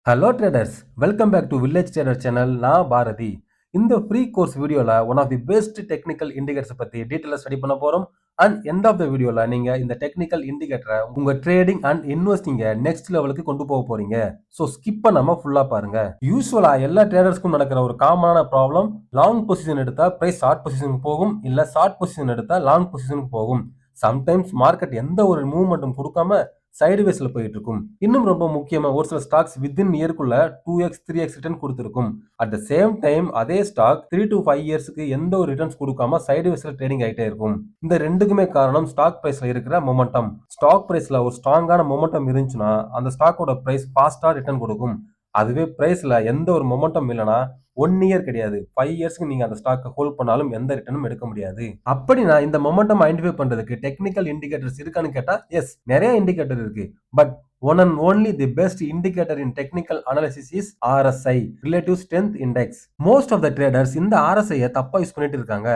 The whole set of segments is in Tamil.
Hello traders, welcome back to village trader channel. நான் பாரதி. இந்த ஃப்ரீ கோர்ஸ் வீடியோல one of the best technical indicators பத்தி டீட்டெயிலா ஸ்டடி பண்ண போறோம். அண்ட் எண்ட் ஆஃப் த வீடியோல நீங்க இந்த டெக்னிக்கல் இண்டிகேட்டரை உங்க ட்ரேடிங் அண்ட் இன்வெஸ்டிங்க நெக்ஸ்ட் லெவலுக்கு கொண்டு போக போறீங்க. ஸோ ஸ்கிப் பண்ணாம ஃபுல்லா பாருங்க. யூஸ்வலா எல்லா ட்ரேடர்ஸ்க்கும் நடக்கிற ஒரு காமனான ப்ராப்ளம், லாங் பொசிஷன் எடுத்தா பிரைஸ் ஷார்ட் பொசிஷனுக்கு போகும், இல்ல ஷார்ட் பொசிஷன் எடுத்தா லாங் பொசிஷனுக்கு போகும். சம்டைம்ஸ் மார்க்கெட் எந்த ஒரு மூவ்மெண்ட்டும் கொடுக்காம சைடுவேஸ்ல போயிட்டு இருக்கும். இன்னும் ரொம்ப முக்கியமா ஒரு சில ஸ்டாக்ஸ் வித்தின் இயர்க்குள்ள 2x 3x ரிட்டர்ன் கொடுத்திருக்கும். அட் த சேம் டைம் அதே ஸ்டாக் 3 to 5 இயர்ஸ்க்கு எந்த ஒரு ரிட்டர்ன்ஸ் கொடுக்காம சைடுவேஸ்ல ட்ரேடிங் ஆகிட்டே இருக்கும். இந்த ரெண்டுக்குமே காரணம் ஸ்டாக் பிரைஸ்ல இருக்கிற மொமெண்டம். ஸ்டாக் பிரைஸ்ல ஒரு ஸ்ட்ராங்கான மொமெண்டம் இருந்துச்சுன்னா அந்த ஸ்டாக்கோட பிரைஸ் ஃபாஸ்டா ரிட்டர்ன் கொடுக்கும். அதுவே பிரைஸ்ல எந்த ஒரு மொமெண்டம் இல்லைன்னா 1 இயர் கிடையாது, 5 இயர்ஸ்க்கு நீங்க அந்த ஸ்டாக்கை ஹோல்ட் பண்ணாலும் எந்த ரிட்டர்னும் எடுக்க முடியாது. அப்படின்னா இந்த மொமெண்டம் ஐடென்டிஃபை பண்றதுக்கு டெக்னிக்கல் இண்டிகேட்டர்ஸ் இருக்கான்னு கேட்டா எஸ், நிறைய இண்டிகேட்டர் இருக்கு. But one and only the best indicator in technical analysis is RSI, relative strength index. Most of the traders இந்த RSI தப்பா யூஸ் பண்ணிட்டு இருக்காங்க.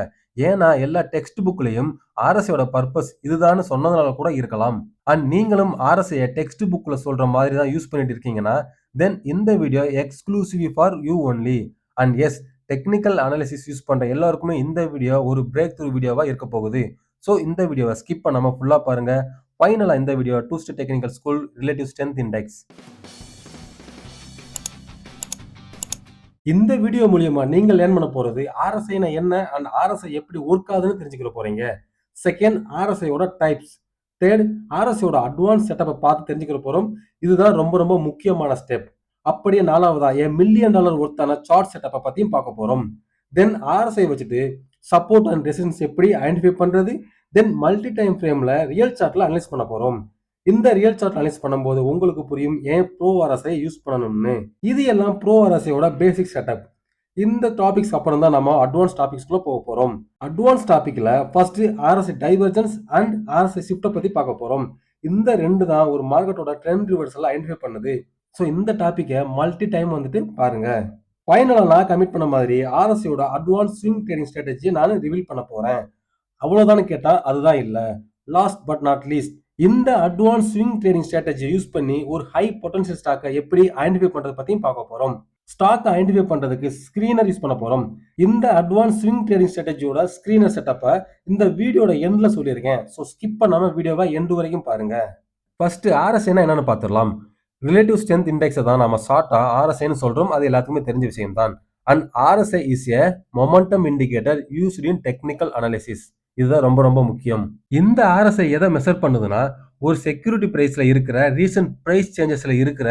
ஏன்னா எல்லா டெக்ஸ்ட் புக்லயும் RSIயோட பர்பஸ் இதுதான் சொன்னதுனால கூட இருக்கலாம். அண்ட் நீங்களும் RSI டெக்ஸ்ட் புக்ல சொல்ற மாதிரி தான் யூஸ் பண்ணிட்டு இருக்கீங்கன்னா தென் இந்த video exclusive for you only. And yes, technical analysis use பண்ற எல்லாருக்குமே இந்த வீடியோ ஒரு பிரேக் த்ரூ வீடியோவா இருக்க போகுது. ஸோ இந்த வீடியோவை ஸ்கிப் பண்ணாம ஃபுல்லா பாருங்க. ஃபைனலா இந்த video two step technical school relative strength index. இந்த வீடியோ மூலியமா நீங்கள் லேர்ன் பண்ண போறது RSI என்ன அண்ட் RSI எப்படி ஒர்க் ஆகுதுன்னு தெரிஞ்சுக்கிற போறீங்க. செகண்ட், RSIயோட டைப்ஸ். தேர்ட், RSIயோட அட்வான்ஸ் செட்டப்பை பார்த்து தெரிஞ்சுக்கிற போறோம். இதுதான் ரொம்ப ரொம்ப முக்கியமான ஸ்டெப். அப்படியே நாலாவதா $1 மில்லியன் ஒர்த்தான சார்ட் செட்டப்பை பத்தியும் பார்க்க போறோம். தென் RSI வச்சுட்டு சப்போர்ட் அண்ட் ரெசிஸ்டன்ஸ் எப்படி ஐடென்டிஃபை பண்றது, தென் மல்டி டைம் ஃப்ரேம்ல ரியல் சார்ட்ல அனலைஸ் பண்ண போறோம். இந்த ரியல் சார்ட் அனலைஸ் பண்ணும்போது உங்களுக்கு புரியும் ஏன் ப்ரோ RSI யூஸ் பண்ணணும்னு. இது எல்லாம் ப்ரோ RSIயோட பேசிக் செட்டப். இந்த டாபிக்ஸ் அப்புறம் தான் நம்ம அட்வான்ஸ் டாபிக்ஸ்க்குள்ள போக போறோம். அட்வான்ஸ் டாபிக்ல first RSI divergence and RSI ஷிஃப்ட்டை பத்தி பார்க்க போறோம். இந்த ரெண்டு தான் ஒரு மார்க்கெட்டோட ட்ரெண்ட் ரிவர்சல் ஐடென்டிஃபை பண்ணுது. ஸோ இந்த டாபிக்கை மல்டி டைம் வந்துட்டு பாருங்க. ஃபைனலாக நான் கமிட் பண்ண மாதிரி RSIயோட அட்வான்ஸ் ஸ்விங் ட்ரேடிங் ஸ்ட்ராட்டஜியை நான் ரிவீல் பண்ண போறேன். அவ்வளவுதானு கேட்டா அதுதான் இல்ல. லாஸ்ட் பட் நாட் லீஸ்ட், இந்த அட்வான்ஸ் ஸ்விங் ட்ரேடிங் ஸ்ட்ராட்டஜியை யூஸ் பண்ணி ஒரு ஹை பொட்டன்ஷியல் ஸ்டாக்கை எப்படி ஐடென்டிஃபை பண்றது பத்தியும் பார்க்க போறோம். ஸ்டாக் ஐடென்டிஃபை பண்றதுக்கு ஸ்கிரீனர் யூஸ் பண்ண போறோம். இந்த அட்வான்ஸ் ஸ்விங் ட்ரேடிங் ஸ்ட்ராட்டஜியோட ஸ்கிரீனர் செட்டப்பை இந்த வீடியோட எண்ட்ல சொல்லியிருக்கேன். ஸோ ஸ்கிப் பண்ணாம வீடியோவை எண்டு வரைக்கும் பாருங்க. ஃபர்ஸ்ட் RSIனா என்னன்னு பார்த்துடலாம். ரிலேட்டிவ் ஸ்ட்ரென்த் இண்டெக்ஸை தான் நம்ம ஷார்ட்டா RSIன்னு சொல்றோம். அது எல்லாத்துக்குமே தெரிஞ்ச விஷயம் தான். And RSI is a momentum indicator used in technical analysis. இதுதான் ரொம்ப ரொம்ப முக்கியம். இந்த RSI எதை மெஷர் பண்ணுதுன்னா ஒரு செக்யூரிட்டி பிரைஸ்ல இருக்கிற ரீசன்ட் பிரைஸ் சேஞ்சஸ்ல இருக்கிற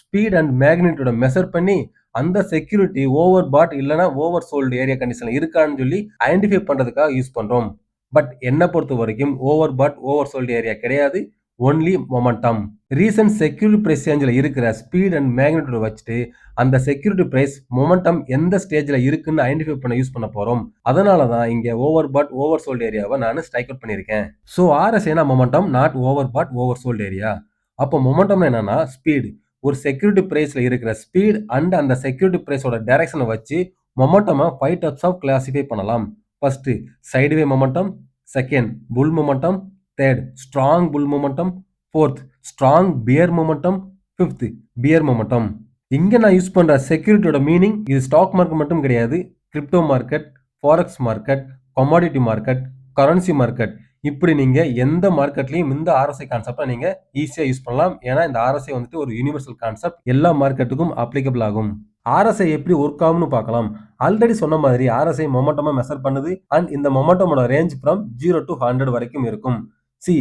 ஸ்பீட் அண்ட் மேக்னிடியூட மெஷர் பண்ணி அந்த செக்யூரிட்டி ஓவர் பாட் இல்லைன்னா ஓவர் சோல்டு ஏரியா கண்டிஷன்ல இருக்கான்னு சொல்லி ஐடென்டிஃபை பண்றதுக்காக யூஸ் பண்றோம். பட் என்ன பொறுத்த வரைக்கும் overbought oversold area கிடையாது, only momentum. Recent security price சேஞ்சில் இருக்கிற ஸ்பீட் அண்ட் மேக்னிடியூட் வச்சுட்டு அந்த செக்யூரிட்டி பிரைஸ் மொமெண்டம் எந்த ஸ்டேஜ்ல இருக்குன்னு ஐடென்டிஃபை பண்ண யூஸ் பண்ண போறோம். அதனால தான் இங்க ஓவர் பாட் ஓவர் சோல்டு ஏரியாவை நான் ஸ்ட்ரைக் அவுட் பண்ணியிருக்கேன். ஸோ RSIனா momentum, not overbought oversold area. அப்போ மொமெண்டம் என்னன்னா ஸ்பீட். ஒரு செக்யூரிட்டி பிரைஸ்ல இருக்கிற ஸ்பீட் அண்ட் அந்த செக்யூரிட்டி பிரைஸோட டைரக்ஷனை வச்சு மொமெண்டமை 5 டைப்ஸ் ஆஃப் கிளாசிஃபை பண்ணலாம். First, sideway momentum. Second, bull momentum. Third, strong bull momentum. Fourth, strong bear momentum. Fifth, bear momentum. இங்க நான் யூஸ் பண்ற செக்யூரிட்டியோட மீனிங் இது ஸ்டாக் மார்க்கெட் மட்டும் கிடையாது. Crypto market, forex market, commodity market, currency market, இப்படி நீங்க எந்த மார்க்கெட்லயும் இந்த RSI கான்செப்டை நீங்க ஈஸியா யூஸ் பண்ணலாம். ஏன்னா இந்த RSI வந்துட்டு ஒரு யூனிவர்சல் கான்செப்ட், எல்லா மார்க்கெட்டுக்கும் அப்ளிகபிள் ஆகும். RSI எப்படி ஒர்க் ஆகும்னு பார்க்கலாம். ஆல்ரெடி சொன்ன மாதிரி RSI மொமெண்டமா மெஷர் பண்ணுது அண்ட் இந்த மொமெண்டமோட ரேஞ்ச் ஃப்ரம் 0 to 100 வரைக்கும் இருக்கும். சி,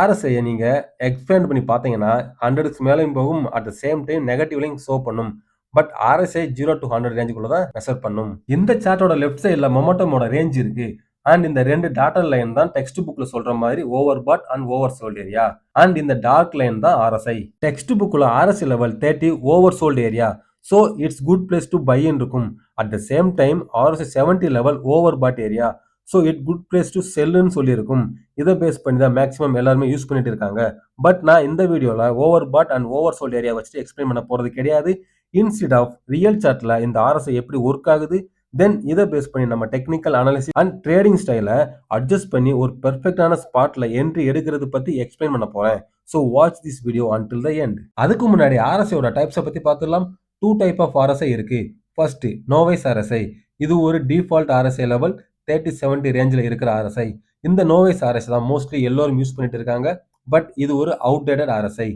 RSI நீங்க எக்ஸ்பேண்ட் பண்ணி பார்த்தீங்கன்னா 100க்கு மேலேயும் போகும், அட் த சேம் டைம் நெகட்டிவ்லையும் ஷோ பண்ணும். பட் RSI 0 to 100 ரேஞ்சுக்குள்ள தான் மெஷர் பண்ணும். இந்த சார்ட்டோட லெஃப்ட் சைடில் மொமெண்டமோட ரேஞ்ச் இருக்கு. அண்ட் இந்த ரெண்டு டாட்டர் லைன் தான் டெக்ஸ்ட் புக்ல சொல்ற மாதிரி overbought and oversold area. And இந்த டார்க் லைன் தான் RSI. டெக்ஸ்ட் புக்ல RSI level 30 oversold area. So it's good place to buy இருக்கும். At the same time RSI 70 level over pot area. So it good place to செல்லுன்னு சொல்லியிருக்கும். இதை பேஸ் பண்ணி தான் மேக்ஸிமம் எல்லாருமே யூஸ் பண்ணிட்டு இருக்காங்க. பட் நான் இந்த வீடியோல over pot and oversold area வச்சுட்டு எக்ஸ்பிளைன் பண்ண போறது கிடையாது. இன்ஸ்டெட் ஆஃப் ரியல் சார்ட்ல இந்த RSI எப்படி ஒர்க் ஆகுது, தென் இதை பேஸ் பண்ணி நம்ம டெக்னிக்கல் அனாலிசிஸ் அண்ட் ட்ரேடிங் ஸ்டைலை அட்ஜஸ்ட் பண்ணி ஒரு பெர்ஃபெக்டான ஸ்பாட்ல என்ட்ரி எடுக்கிறது பத்தி எக்ஸ்பிளைன் பண்ண போறேன். So watch this video until the end. அதுக்கு முன்னாடி ஆர்எஸ்ஐயோட டைப்ஸை பத்தி பார்த்துடலாம். 2 டைப் ஆஃப் ஆர்எஸ்ஐ இருக்கு. First novice RSI. இது ஒரு டிஃபால்ட் ஆர்எஸ்ஐ லெவல் 30-70 ரேஞ்சில் இருக்கிற ஆர்எஸ்ஐ. இந்த நோவைஸ் ஆர்எஸ்ஐ தான் மோஸ்ட்லி எல்லாரும் யூஸ் பண்ணிட்டு இருக்காங்க. பட் இது ஒரு அவுடேட்டட் ஆர்எஸ்ஐ.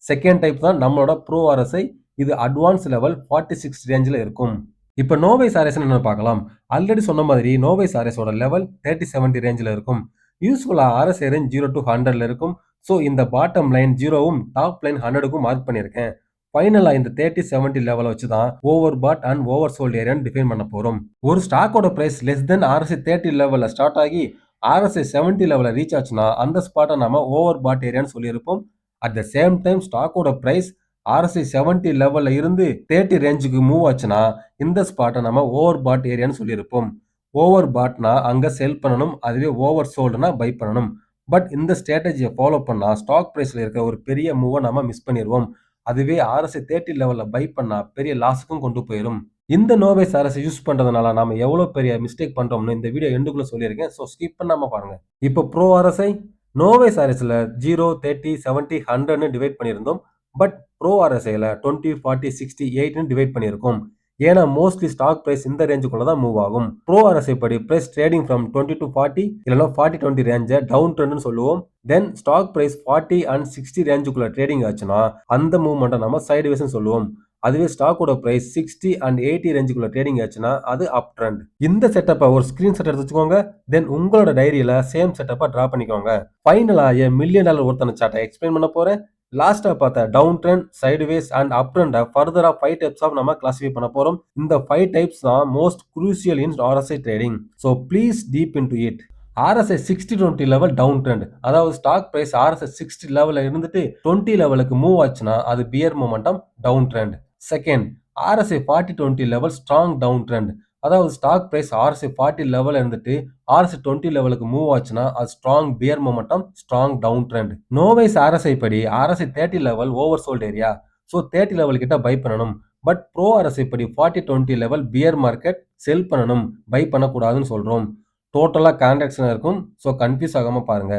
செகண்ட் டைப் தான் நம்மளோட ப்ரோ ஆர்எஸ்ஐ. இது அட்வான்ஸ் லெவல் 46 ரேஞ்சில் இருக்கும். இப்போ நோவைஸ் ஆர்எஸ் என்ன பார்க்கலாம். ஆல்ரெடி சொன்ன மாதிரி நோவைஸ் ஆர்எஸோட லெவல் 30-70 ரேஞ்சில் இருக்கும். யூஸ்ஃபுல்லாக ஆர்எஸ்ஐ ரேஞ்ச் 0 to 100ல இருக்கும். ஸோ இந்த பாட்டம் லைன் 0வும் டாப் லைன் 100க்கும் மார்க் பண்ணியிருக்கேன். ஃபைனலாக இந்த 30-70 லெவலை வச்சு தான் overbought and oversold ஏரியான்னு டிஃபைன் பண்ண போகிறோம். ஒரு ஸ்டாக்கோட பிரைஸ் லெஸ் தென் ஆர்எஸ்ஐ 30 லெவலில் ஸ்டார்ட் ஆகி ஆர்எஸ்ஐ 70 லெவலில் ரீச் ஆச்சுன்னா அந்த ஸ்பாட்டை நம்ம ஓவர் பாட் ஏரியான்னு சொல்லியிருப்போம். அட் த சேம் டைம் ஸ்டாக்கோட பிரைஸ் ஆர்எஸ்ஐ 70 லெவலில் இருந்து 30 ரேஞ்சுக்கு மூவ் ஆச்சுன்னா இந்த ஸ்பாட்டை நம்ம ஓவர் பாட் ஏரியான்னு சொல்லியிருப்போம். ஓவர் பாட்னா அங்கே செல் பண்ணணும், அதுவே ஓவர் சோல்டுனா பை பண்ணணும். பட் இந்த ஸ்ட்ராட்டஜியை ஃபாலோ பண்ணா ஸ்டாக் பிரைஸ்ல இருக்க ஒரு பெரிய மூவை நம்ம மிஸ் பண்ணிடுவோம். அதுவே ஆர்எஸ்ஐ 30 லெவலில் பை பண்ணா பெரிய லாஸுக்கும் கொண்டு போயிடும். இந்த நோவைஸ் ஆர்எஸ்ஐ யூஸ் பண்றதுனால நாம எவ்வளவு பெரிய மிஸ்டேக் பண்றோம்னு இந்த வீடியோ எண்டுக்குள்ள சொல்லியிருக்கேன். ஸோ ஸ்கிப் பண்ணாம பாருங்க. இப்போ ப்ரோ ஆர்எஸ்ஐ நோவைஸ் ஆர்எஸ்ல 0, 30, 70, 100ன்னு டிவைட் பண்ணியிருந்தோம். பட் ப்ரோ ஆர்எஸ்ஐல 20, 40, 60, 8ன்னு டிவைட் பண்ணியிருக்கோம். ஏன்னா மோஸ்ட்லி ஸ்டாக் பிரைஸ் இந்த ரேஞ்சுக்குள்ள தான் மூவ் ஆகும். ப்ரோ ஆர்எஸ்ஐ படி பிரைஸ் ட்ரேடிங் ஃப்ரம் 20 to 40 இல்லைனா 40-20 ரேஞ்சை டவுன் ட்ரெண்ட்னு சொல்லுவோம். தென் ஸ்டாக் பிரைஸ் 40 and 60 ரேஞ்சுக்குள்ள ட்ரேடிங் ஆச்சுன்னா அந்த மூவ்மெண்ட்டை நம்ம சைடுவேஸ்னு சொல்லுவோம். அதுவே ஸ்டாக்கோட பிரைஸ் 60 and 80 ரேஞ்சுக்குள்ள ட்ரேடிங் ஆச்சுன்னா அது அப் ட்ரெண்ட். இந்த செட்டப்பை ஒரு ஸ்கிரீன்ஷாட் எடுத்து வச்சுக்கோங்க. தென் உங்களோட டைரியில சேம் செட்டப்பை டிரா பண்ணிக்கோங்க. ஃபைனலா $1 million ஒருத்தன சார்ட்டை எக்ஸ்பிளைன் பண்ண போறேன். லாஸ்டா பார்த்த டவுன் ட்ரெண்ட், சைடுவேஸ் அண்ட் அப் ட்ரெண்டை ஃபர்தரா 5 டைப்ஸ் ஆஃப் நம்ம கிளாசிஃபை பண்ண போறோம். இந்த 5 டைப்ஸ் தான் most crucial in RSI trading. So please deep into it. RSI 60-20 level down trend, அதாவது ஸ்டாக் பிரைஸ் ஆர்எஸ்ஐ 60 லெவலில் இருந்துட்டு 20 லெவலுக்கு மூவ் ஆச்சுன்னா அது bear momentum down trend. Second, RSI 40-20 level strong down trend, அதாவது ஸ்டாக் பிரைஸ் ஆர்எஸ்ஐ 40 லெவலில் இருந்துட்டு ஆர்எஸ்ஐ 20 லெவலுக்கு மூவ் ஆச்சுன்னா அது strong bear momentum strong down trend. Novice RSI படி RSI 30 level oversold area. So 30 level கிட்ட பை பண்ணணும். பட் ப்ரோ ஆர்எஸ்ஐ படி 40-20 லெவல் பியர் மார்க்கெட், செல் பண்ணணும், பை பண்ணக்கூடாதுன்னு சொல்றோம். டோட்டலாக கான்ட்ராக்ஷன் இருக்கும். ஸோ கன்ஃபியூஸ் ஆகாம பாருங்க.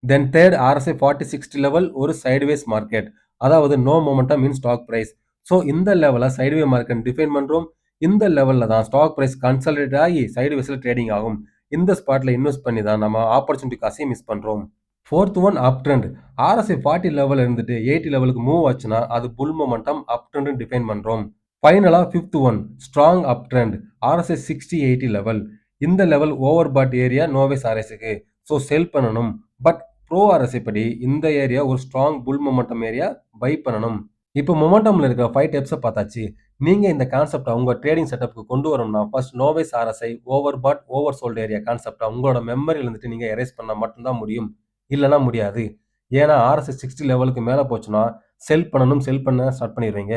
தென் தேர்ட், ஆர்எஸ்ஐ 40-60 லெவல் ஒரு சைடுவேஸ் மார்க்கெட், அதாவது no momentum in stock price. So இந்த லெவலில் சைடுவே மார்க்கெட் டிஃபைன் பண்ணுறோம். இந்த லெவலில் தான் ஸ்டாக் பிரைஸ் கன்சல்டேட் ஆகி சைடுவேஸில் ட்ரேடிங் ஆகும். இந்த ஸ்பாட்டில் இன்வெஸ்ட் பண்ணி தான் நம்ம ஆப்பர்ச்சுனிட்டி காசையும் மிஸ் பண்ணுறோம். Fourth one, up trend. RSI 40 லெவலில் இருந்துட்டு 80 லெவலுக்கு மூவ் ஆச்சுன்னா அது bull momentum up trend define பண்ணுறோம். ஃபைனலாக fifth one, strong up trend. RSI 60-80 level. இந்த லெவல் ஓவர் பாட் ஏரியா நோவைஸ் ஆர்எஸ்ஐக்கு. ஸோ செல் பண்ணணும். பட் ப்ரோ ஆர்எஸ்ஐ படி இந்த ஏரியா ஒரு strong bull momentum area, buy பண்ணணும். இப்போ மொமெண்டம்ல இருக்க 5 டைப்ஸை பார்த்தாச்சு. நீங்க இந்த கான்செப்டை உங்க ட்ரேடிங் செட்டப்புக்கு கொண்டு வரணும்னா first novice RSI overbought oversold area கான்செப்டை உங்களோட மெமரியில் இருந்துட்டு நீங்க எரேஸ் பண்ண மட்டும்தான் முடியும். இல்லைன்னா முடியாது. ஏன்னா ஆர்எஸ்ஐ 60 லெவலுக்கு மேலே போச்சுன்னா செல் பண்ண ஸ்டார்ட் பண்ணிடுவீங்க.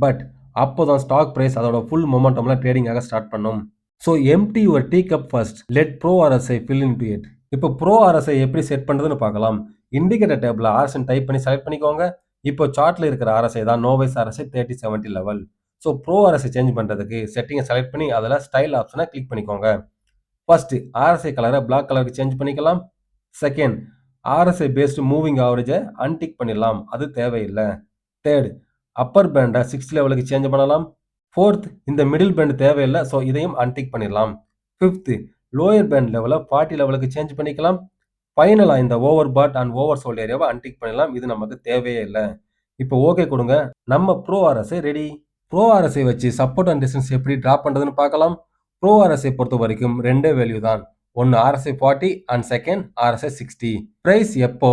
பட் அப்போதான் ஸ்டாக் பிரைஸ் அதோட ஃபுல் மொமெண்டம்ல ட்ரேடிங் ஆக ஸ்டார்ட் பண்ணும். So empty your tea cup first, let pro RSI fill into it. இப்போ ப்ரோ ஆர்எஸ்ஐ எப்படி செட் பண்ணுறதுன்னு பார்க்கலாம். இண்டிகேட்டர் டேப்ல ஆர்எஸ்ஐ டைப் பண்ணி செலக்ட் பண்ணிக்கோங்க. இப்போ சார்ட்ல இருக்கிற ஆர்எஸ்ஐ தான் novice RSI 30-70 level. So pro RSI change பண்ணுறதுக்கு செட்டிங்கை செலக்ட் பண்ணி அதில் ஸ்டைல் ஆப்ஷனை கிளிக் பண்ணிக்கோங்க. ஃபர்ஸ்ட், ஆர்எஸ்ஐ கலரை பிளாக் கலருக்கு சேஞ்ச் பண்ணிக்கலாம். Second, RSI based moving ஆவரேஜை untick பண்ணிடலாம், அது தேவையில்லை. தேர்ட், அப்பர் பேண்டை 60 லெவலுக்கு சேஞ்ச் பண்ணலாம். ஃபோர்த், இந்த மிடில் பேண்ட் தேவையில்லை, ஸோ இதையும் அன்டிக் பண்ணிடலாம். ஃபிஃப்த், லோயர் பேண்ட் லெவலை 40 லெவலுக்கு சேஞ்ச் பண்ணிக்கலாம். ஃபைனலாக இந்த over pot and over sold ஏரியாவை அன்டிக் பண்ணிடலாம், இது நமக்கு தேவையே இல்லை. இப்போ ஓகே கொடுங்க, நம்ம bro RSI ready. Bro RSI வச்சு சப்போர்ட் அண்ட் ரெசிஸ்டன்ஸ் எப்படி ட்ராப் பண்ணுறதுன்னு பார்க்கலாம். ப்ரோ ஆர்எஸ்ஐ பொறுத்த வரைக்கும் ரெண்டே வேல்யூ தான். ஒன்று RSI 40 and second RSI 60. Price எப்போ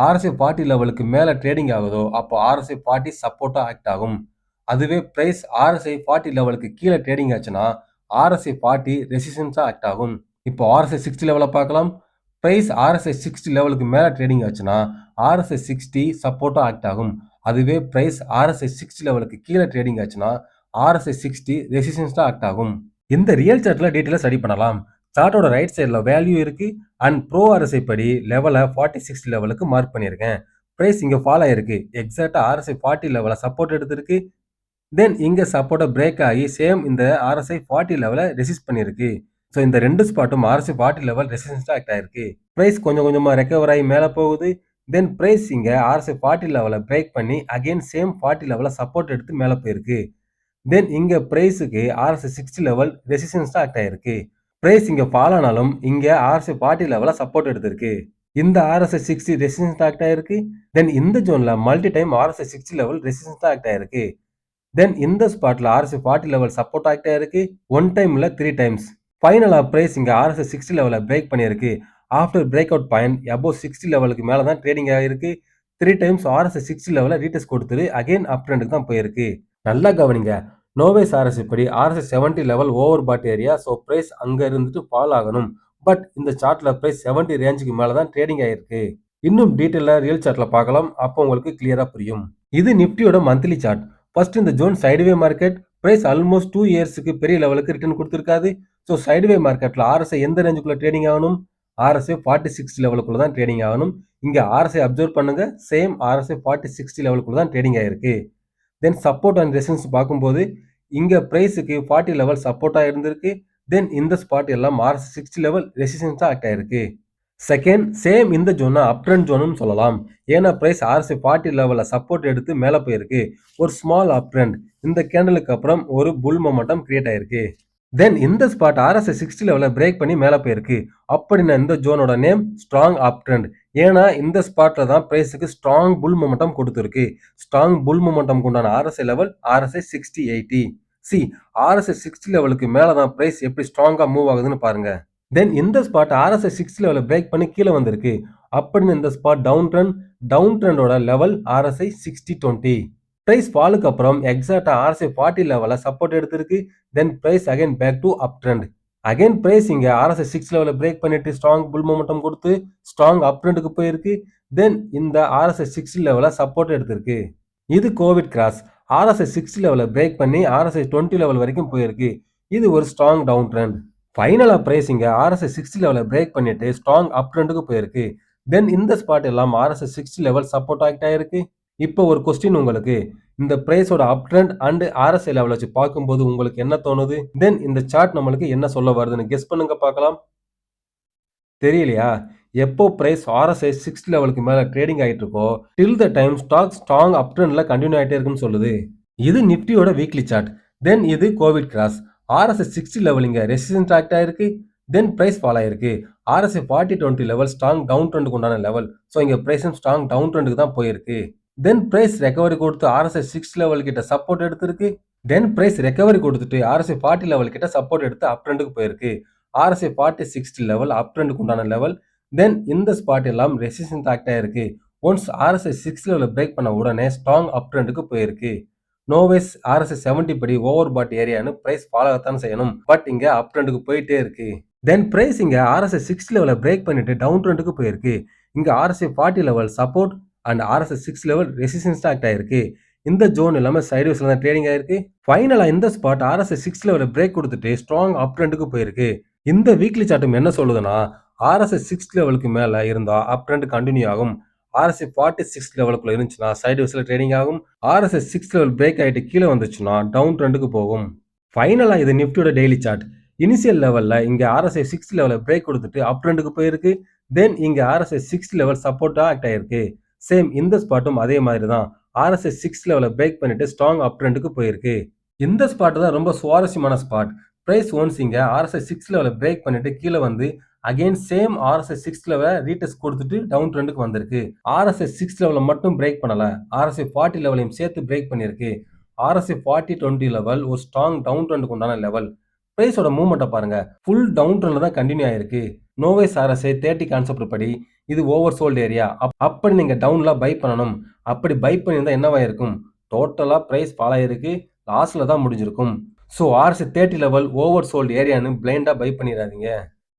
ஆர்எஸ்ஐ 40 லெவலுக்கு மேலே ட்ரேடிங் ஆகுதோ அப்போ ஆர்எஸ்ஐ 40 சப்போர்ட்டாக ஆக்ட் ஆகும். அதுவே பிரைஸ் ஆர்எஸ்ஐ 40 லெவலுக்கு கீழே ட்ரேடிங் ஆச்சுன்னா ஆர்எஸ்ஐ 40 ரெசிஸ்டன்ஸாக ஆக்ட் ஆகும். இப்போ ஆர்எஸ்ஐ 60 லெவலில் பார்க்கலாம். பிரைஸ் ஆர்எஸ்ஐ 60 லெவலுக்கு மேலே ட்ரேடிங் ஆச்சுன்னா ஆர்எஸ்ஐ 60 சப்போர்ட்டாக ஆக்ட் ஆகும். அதுவே பிரைஸ் ஆர்எஸ்ஐ 60 லெவலுக்கு கீழே ட்ரேடிங் ஆச்சுன்னா ஆர்எஸ்ஐ 60 ரெசிஸ்டன்ஸாக ஆக்ட் ஆகும். இந்த ரியல் சார்ட்டில் டீட்டெயிலாக ஸ்டடி பண்ணலாம். சார்ட்டோட ரைட் சைடில் வேல்யூ இருக்கு அண்ட் ப்ரோ ஆர்எஸ்ஐ படி லெவலை 46 லெவலுக்கு மார்க் பண்ணியிருக்கேன். பிரைஸ் இங்கே ஃபால் ஆயிருக்கு. எக்ஸாக்டாக ஆர்எஸ்ஐ 40 லெவலில் சப்போர்ட் எடுத்திருக்கு. தென் இங்க சப்போர்ட்ட பிரேக் ஆகி சேம் இந்த RSI 40 லெவல ரெசிஸ்ட் பண்ணியிருக்கு. ஸோ இந்த 2 ஸ்பாட்டும் RSI 40 லெவல் ரெசிஸ்டன்ஸா ஆக்ட் ஆயிருக்கு. பிரைஸ் கொஞ்சம் கொஞ்சமா ரெக்கவர் ஆகி மேல போகுது. தென் பிரைஸ் இங்க RSI 40 லெவல பிரேக் பண்ணி அகைன் சேம் 40 லெவல சப்போர்ட் எடுத்து மேல போயிருக்கு. தென் இங்க பிரைஸுக்கு RSI 60 லெவல் ரெசிஸ்டன்ஸா ஆக்ட் ஆயிருக்கு. பிரைஸ் இங்க ஃபால் ஆனாலும் இங்க RSI 40 லெவல சப்போர்ட் எடுத்திருக்கு. இந்த RSI 60 ரெசிஸ்டன்ஸ் ஆக்ட் ஆயிருக்கு. தென் இந்த ஜோன்ல multi time RSI 60 level resistance act ஆயிருக்கு. தென் இந்த ஸ்பாட்ல RSI 40 லெவல் சப்போர்ட் ஆக்ட் ஆயிருக்கு. 1 டைம் இல்ல 3 டைம்ஸ். ஃபைனலா பிரைஸ் இங்க RSI 60 லெவல பிரேக் பண்ணியிருக்கு. After break out point above 60 லெவலுக்கு மேல தான் ட்ரேடிங் ஆகிருக்கு. 3 டைம்ஸ் RSI 60 லெவல ரீடெஸ்ட் கொடுத்துட்டு அகைன் அப் ட்ரெண்டுக்கு தான் போயிருக்கு. நல்லா கவனிங்க. நோவேஸ் RSI படி RSI 70 லெவல் ஓவர் பாட் ஏரியா. ஸோ பிரைஸ் அங்க இருந்துட்டு ஃபால் ஆகணும். பட் இந்த சார்ட்ல பிரைஸ் 70 ரேஞ்சுக்கு மேல தான் ட்ரேடிங் ஆயிருக்கு. இன்னும் டீடைலா ரியல் சார்ட்ல பார்க்கலாம். அப்போ உங்களுக்கு கிளியரா புரியும். இது நிஃப்டியோட மந்த்லி சார்ட். ஃபர்ஸ்ட் இந்த zone sideway market. Price almost 2 இயர்ஸ்க்கு பெரிய லெவலுக்கு ரிட்டர்ன் கொடுத்திருக்காது. ஸோ சைடுவே மார்க்கெட்ல RSI எந்த ரேஞ்சுக்குள்ள ட்ரேடிங் ஆகணும்? RSI 4060 லெவலுக்குள்ள தான் ட்ரேடிங் ஆகணும். இங்க RSI அப்சர்வ் பண்ணுங்க. சேம் RSI 4060 லெவலுக்குள்ள தான் ட்ரேடிங் ஆயிருக்கு. தென் சப்போர்ட் அண்ட் ரெசிஸ்டன்ஸ் பார்க்கும்போது இங்க பிரைஸுக்கு 40 லெவல் சப்போர்ட்டா இருந்திருக்கு. தென் இந்த ஸ்பாட் எல்லாம் RSI 60 லெவல் ரெசிஸ்டன்ஸா ஆக்ட் ஆயிருக்கு. செகண்ட் சேம் இந்த ஜோனை அப் ட்ரெண்ட் ஜோனுன்னு சொல்லலாம். ஏன்னா பிரைஸ் RSI 40 லெவல்ல சப்போர்ட் எடுத்து மேல போயிருக்கு. ஒரு ஸ்மால் அப் ட்ரெண்ட். இந்த கேண்டலுக்கு அப்புறம் ஒரு புல் மொமெண்டம் கிரியேட் ஆயிருக்கு. தென் இந்த ஸ்பாட் RSI 60 லெவல பிரேக் பண்ணி மேல போயிருக்கு. அப்படின்னா இந்த ஜோனோட நேம் ஸ்ட்ராங் அப் ட்ரெண்ட். ஏன்னா இந்த ஸ்பாட்ல தான் பிரைஸுக்கு ஸ்ட்ராங் புல் மொமெண்டம் கொடுத்துருக்கு. ஸ்ட்ராங் புல் மொமெண்டம் உண்டான RSI level RSI 6080. C RSI 60 லெவலுக்கு மேல தான் பிரைஸ் எப்படி ஸ்ட்ராங்கா மூவ் ஆகுதுன்னு பாருங்க. தென் இந்த ஸ்பாட் RSI 60 லெவல பிரேக் பண்ணி கீழே வந்திருக்கு. அப்படின்னு இந்த ஸ்பாட் டவுன் ட்ரெண்டோட லெவல் RSI 6020. பிரைஸ் ஃபாலுக்கு அப்புறம் எக்ஸாக்டா RSI 40 லெவல சப்போர்ட் எடுத்திருக்கு. Then price again back to up trend. Again price இங்க RSI 6 லெவல பிரேக் பண்ணிட்டு ஸ்ட்ராங் புல் மொமெண்டம் கொடுத்து ஸ்ட்ராங் அப் ட்ரெண்டுக்கு போயிருக்கு. தென் இந்த RSI 60 லெவல சப்போர்ட் எடுத்திருக்கு. இது கோவிட் கிராஸ். RSI 60 லெவல பிரேக் பண்ணி RSI 20 லெவல் வரைக்கும் போயிருக்கு. இது ஒரு ஸ்ட்ராங் டவுன் ட்ரெண்ட். ஃபைனலா பிரைஸ் இங்க RSI 60 லெவல பிரேக் பண்ணிட்டு ஸ்ட்ராங் அப் ட்ரெண்டுக்கு போயிருக்கு. தென் இந்த ஸ்பாட் எல்லாம் RSI 60 லெவல் சப்போர்ட் ஆக்ட் ஆயிருக்கு. இப்போ ஒரு கொஸ்டின் உங்களுக்கு. இந்த பிரைஸோட up trend and RSI level வச்சு பார்க்கும்போது உங்களுக்கு என்ன தோணுது? தென் இந்த சார்ட் நம்மளுக்கு என்ன சொல்ல வருதுன்னு கெஸ் பண்ணுங்க பார்க்கலாம். தெரியலையா? எப்போ பிரைஸ் RSI 60 லெவலுக்கு மேல ட்ரேடிங் ஆயிட்டு இருக்கோ till the time stock strong up ட்ரெண்ட்ல கண்டினியூ ஆயிட்டே இருக்குன்னு சொல்லுது. இது நிஃப்டியோட வீக்லி சார்ட். தென் இது கோவிட் கிராஸ். RSI 60 லெவல் இங்க ரெசிஸ்டன்ஸ் ஆக்ட் ஆயிருக்கு. தென் பிரைஸ் ஃபால் ஆயிருக்கு. RSI 4020 லெவல் ஸ்ட்ராங் டவுன் ட்ரெண்டுக்கு உண்டான லெவல். ஸோ இங்க பிரைஸும் ஸ்ட்ராங் டவுன் ட்ரெண்டுக்கு தான் போயிருக்கு. தென் பிரைஸ் ரெக்கவரி கொடுத்து RSI 6 லெவல் கிட்ட சப்போர்ட் எடுத்திருக்கு. தென் பிரைஸ் ரெக்கவரி கொடுத்துட்டு RSI 40 லெவல் கிட்ட சப்போர்ட் எடுத்து அப் ட்ரெண்டுக்கு போயிருக்கு. RSI 4060 லெவல் அப் ட்ரெண்டுக்கு உண்டான லெவல். தென் இந்த ஸ்பாட் எல்லாம் ரெசிஸ்டன்ஸ் ஆக்ட் ஆயிருக்கு. ஒன்ஸ் RSI 6 லெவல பிரேக் பண்ண உடனே ஸ்ட்ராங் அப் ட்ரெண்டுக்கு போயிருக்கு. நோவேஸ் RSI 70 படி ஓவர் பாட் ஏரியான்னு பிரைஸ் ஃபாலோ ஆகத்தான் செய்யணும். பட் இங்க அப் ட்ரெண்டுக்கு போயிட்டே இருக்கு. தென் பிரைஸ் இங்க RSI 6 லெவல பிரேக் பண்ணிட்டு டவுன் ட்ரெண்டுக்கு போயிருக்கு. இங்க RSI 40 level support and RSI 6 level resistance act ஆயிருக்கு. இந்த ஜோன் எல்லாமே சைட்வேஸ்ல தான் ட்ரேடிங் ஆயிருக்கு. ஃபைனலா இந்த ஸ்பாட் RSI 6 லெவல பிரேக் கொடுத்துட்டு ஸ்ட்ராங் அப் ட்ரெண்டுக்கு போயிருக்கு. இந்த வீக்லி சார்ட்டும் என்ன சொல்லுதுன்னா RSI 6 லெவலுக்கு மேல இருந்தா அப் ட்ரெண்ட் கண்டினியூ ஆகும். RSI 46 லெவலுக்குள்ள இருந்துச்சுன்னா சைட்வேஸ்ல ட்ரேடிங் ஆகும். RSI 6 லெவல் பிரேக் ஆயிட்டு கீழே வந்துச்சுன்னா டவுன் ட்ரெண்டுக்கு போகும். ஃபைனலா இது நிஃப்டியோட டெய்லி சார்ட். இனிஷியல் லெவல்ல இங்க RSI 6 லெவல பிரேக் கொடுத்துட்டு அப் ட்ரெண்டுக்கு போயிருக்கு. தென் இங்க RSI 6 லெவல் சப்போர்ட்டா ஆக்ட் ஆயிருக்கு. சேம் இந்த ஸ்பாட்டும் அதே மாதிரி தான். RSI 6 லெவல பிரேக் பண்ணிட்டு ஸ்ட்ராங் அப் ட்ரெண்டுக்கு போயிருக்கு. இந்த ஸ்பாட் தான் ரொம்ப சுவாரஸ்யமான ஸ்பாட். பிரைஸ் ஒன்ஸ் இங்க RSI 6 லெவல பிரேக் பண்ணிட்டு கீழே வந்து அகைன் சேம் RSI 6 லெவல ரீடெஸ்ட் கொடுத்துட்டு டவுன் ட்ரெண்டுக்கு வந்திருக்கு. RSI 6 லெவல மட்டும் பிரேக் பண்ணல. RSI 40 லெவலையும் சேர்த்து பிரேக் பண்ணிருக்கு. RSI 4020 லெவல் ஒரு ஸ்ட்ராங் டவுன் ட்ரெண்டுக்கு உண்டான லெவல். பிரைஸோட மூவ்மெண்ட்டை பாருங்க. ஃபுல் டவுன் ட்ரெண்ட்ல தான் கண்டினியூ ஆயிருக்கு. நோவேஸ் RSI 30 கான்செப்ட் படி இது ஓவர் சோல்ட் ஏரியா. அப்படி நீங்க டவுன்ல பை பண்ணணும். அப்படி பை பண்ணியிருந்தா என்னவா இருக்கும்? டோட்டலா பிரைஸ் ஃபால் ஆயிருக்கு. லாஸ்ல தான் முடிஞ்சிருக்கும். So RSI 30 level oversold ஏரியான்னு பிளைண்டா பை பண்ணிடாதீங்க.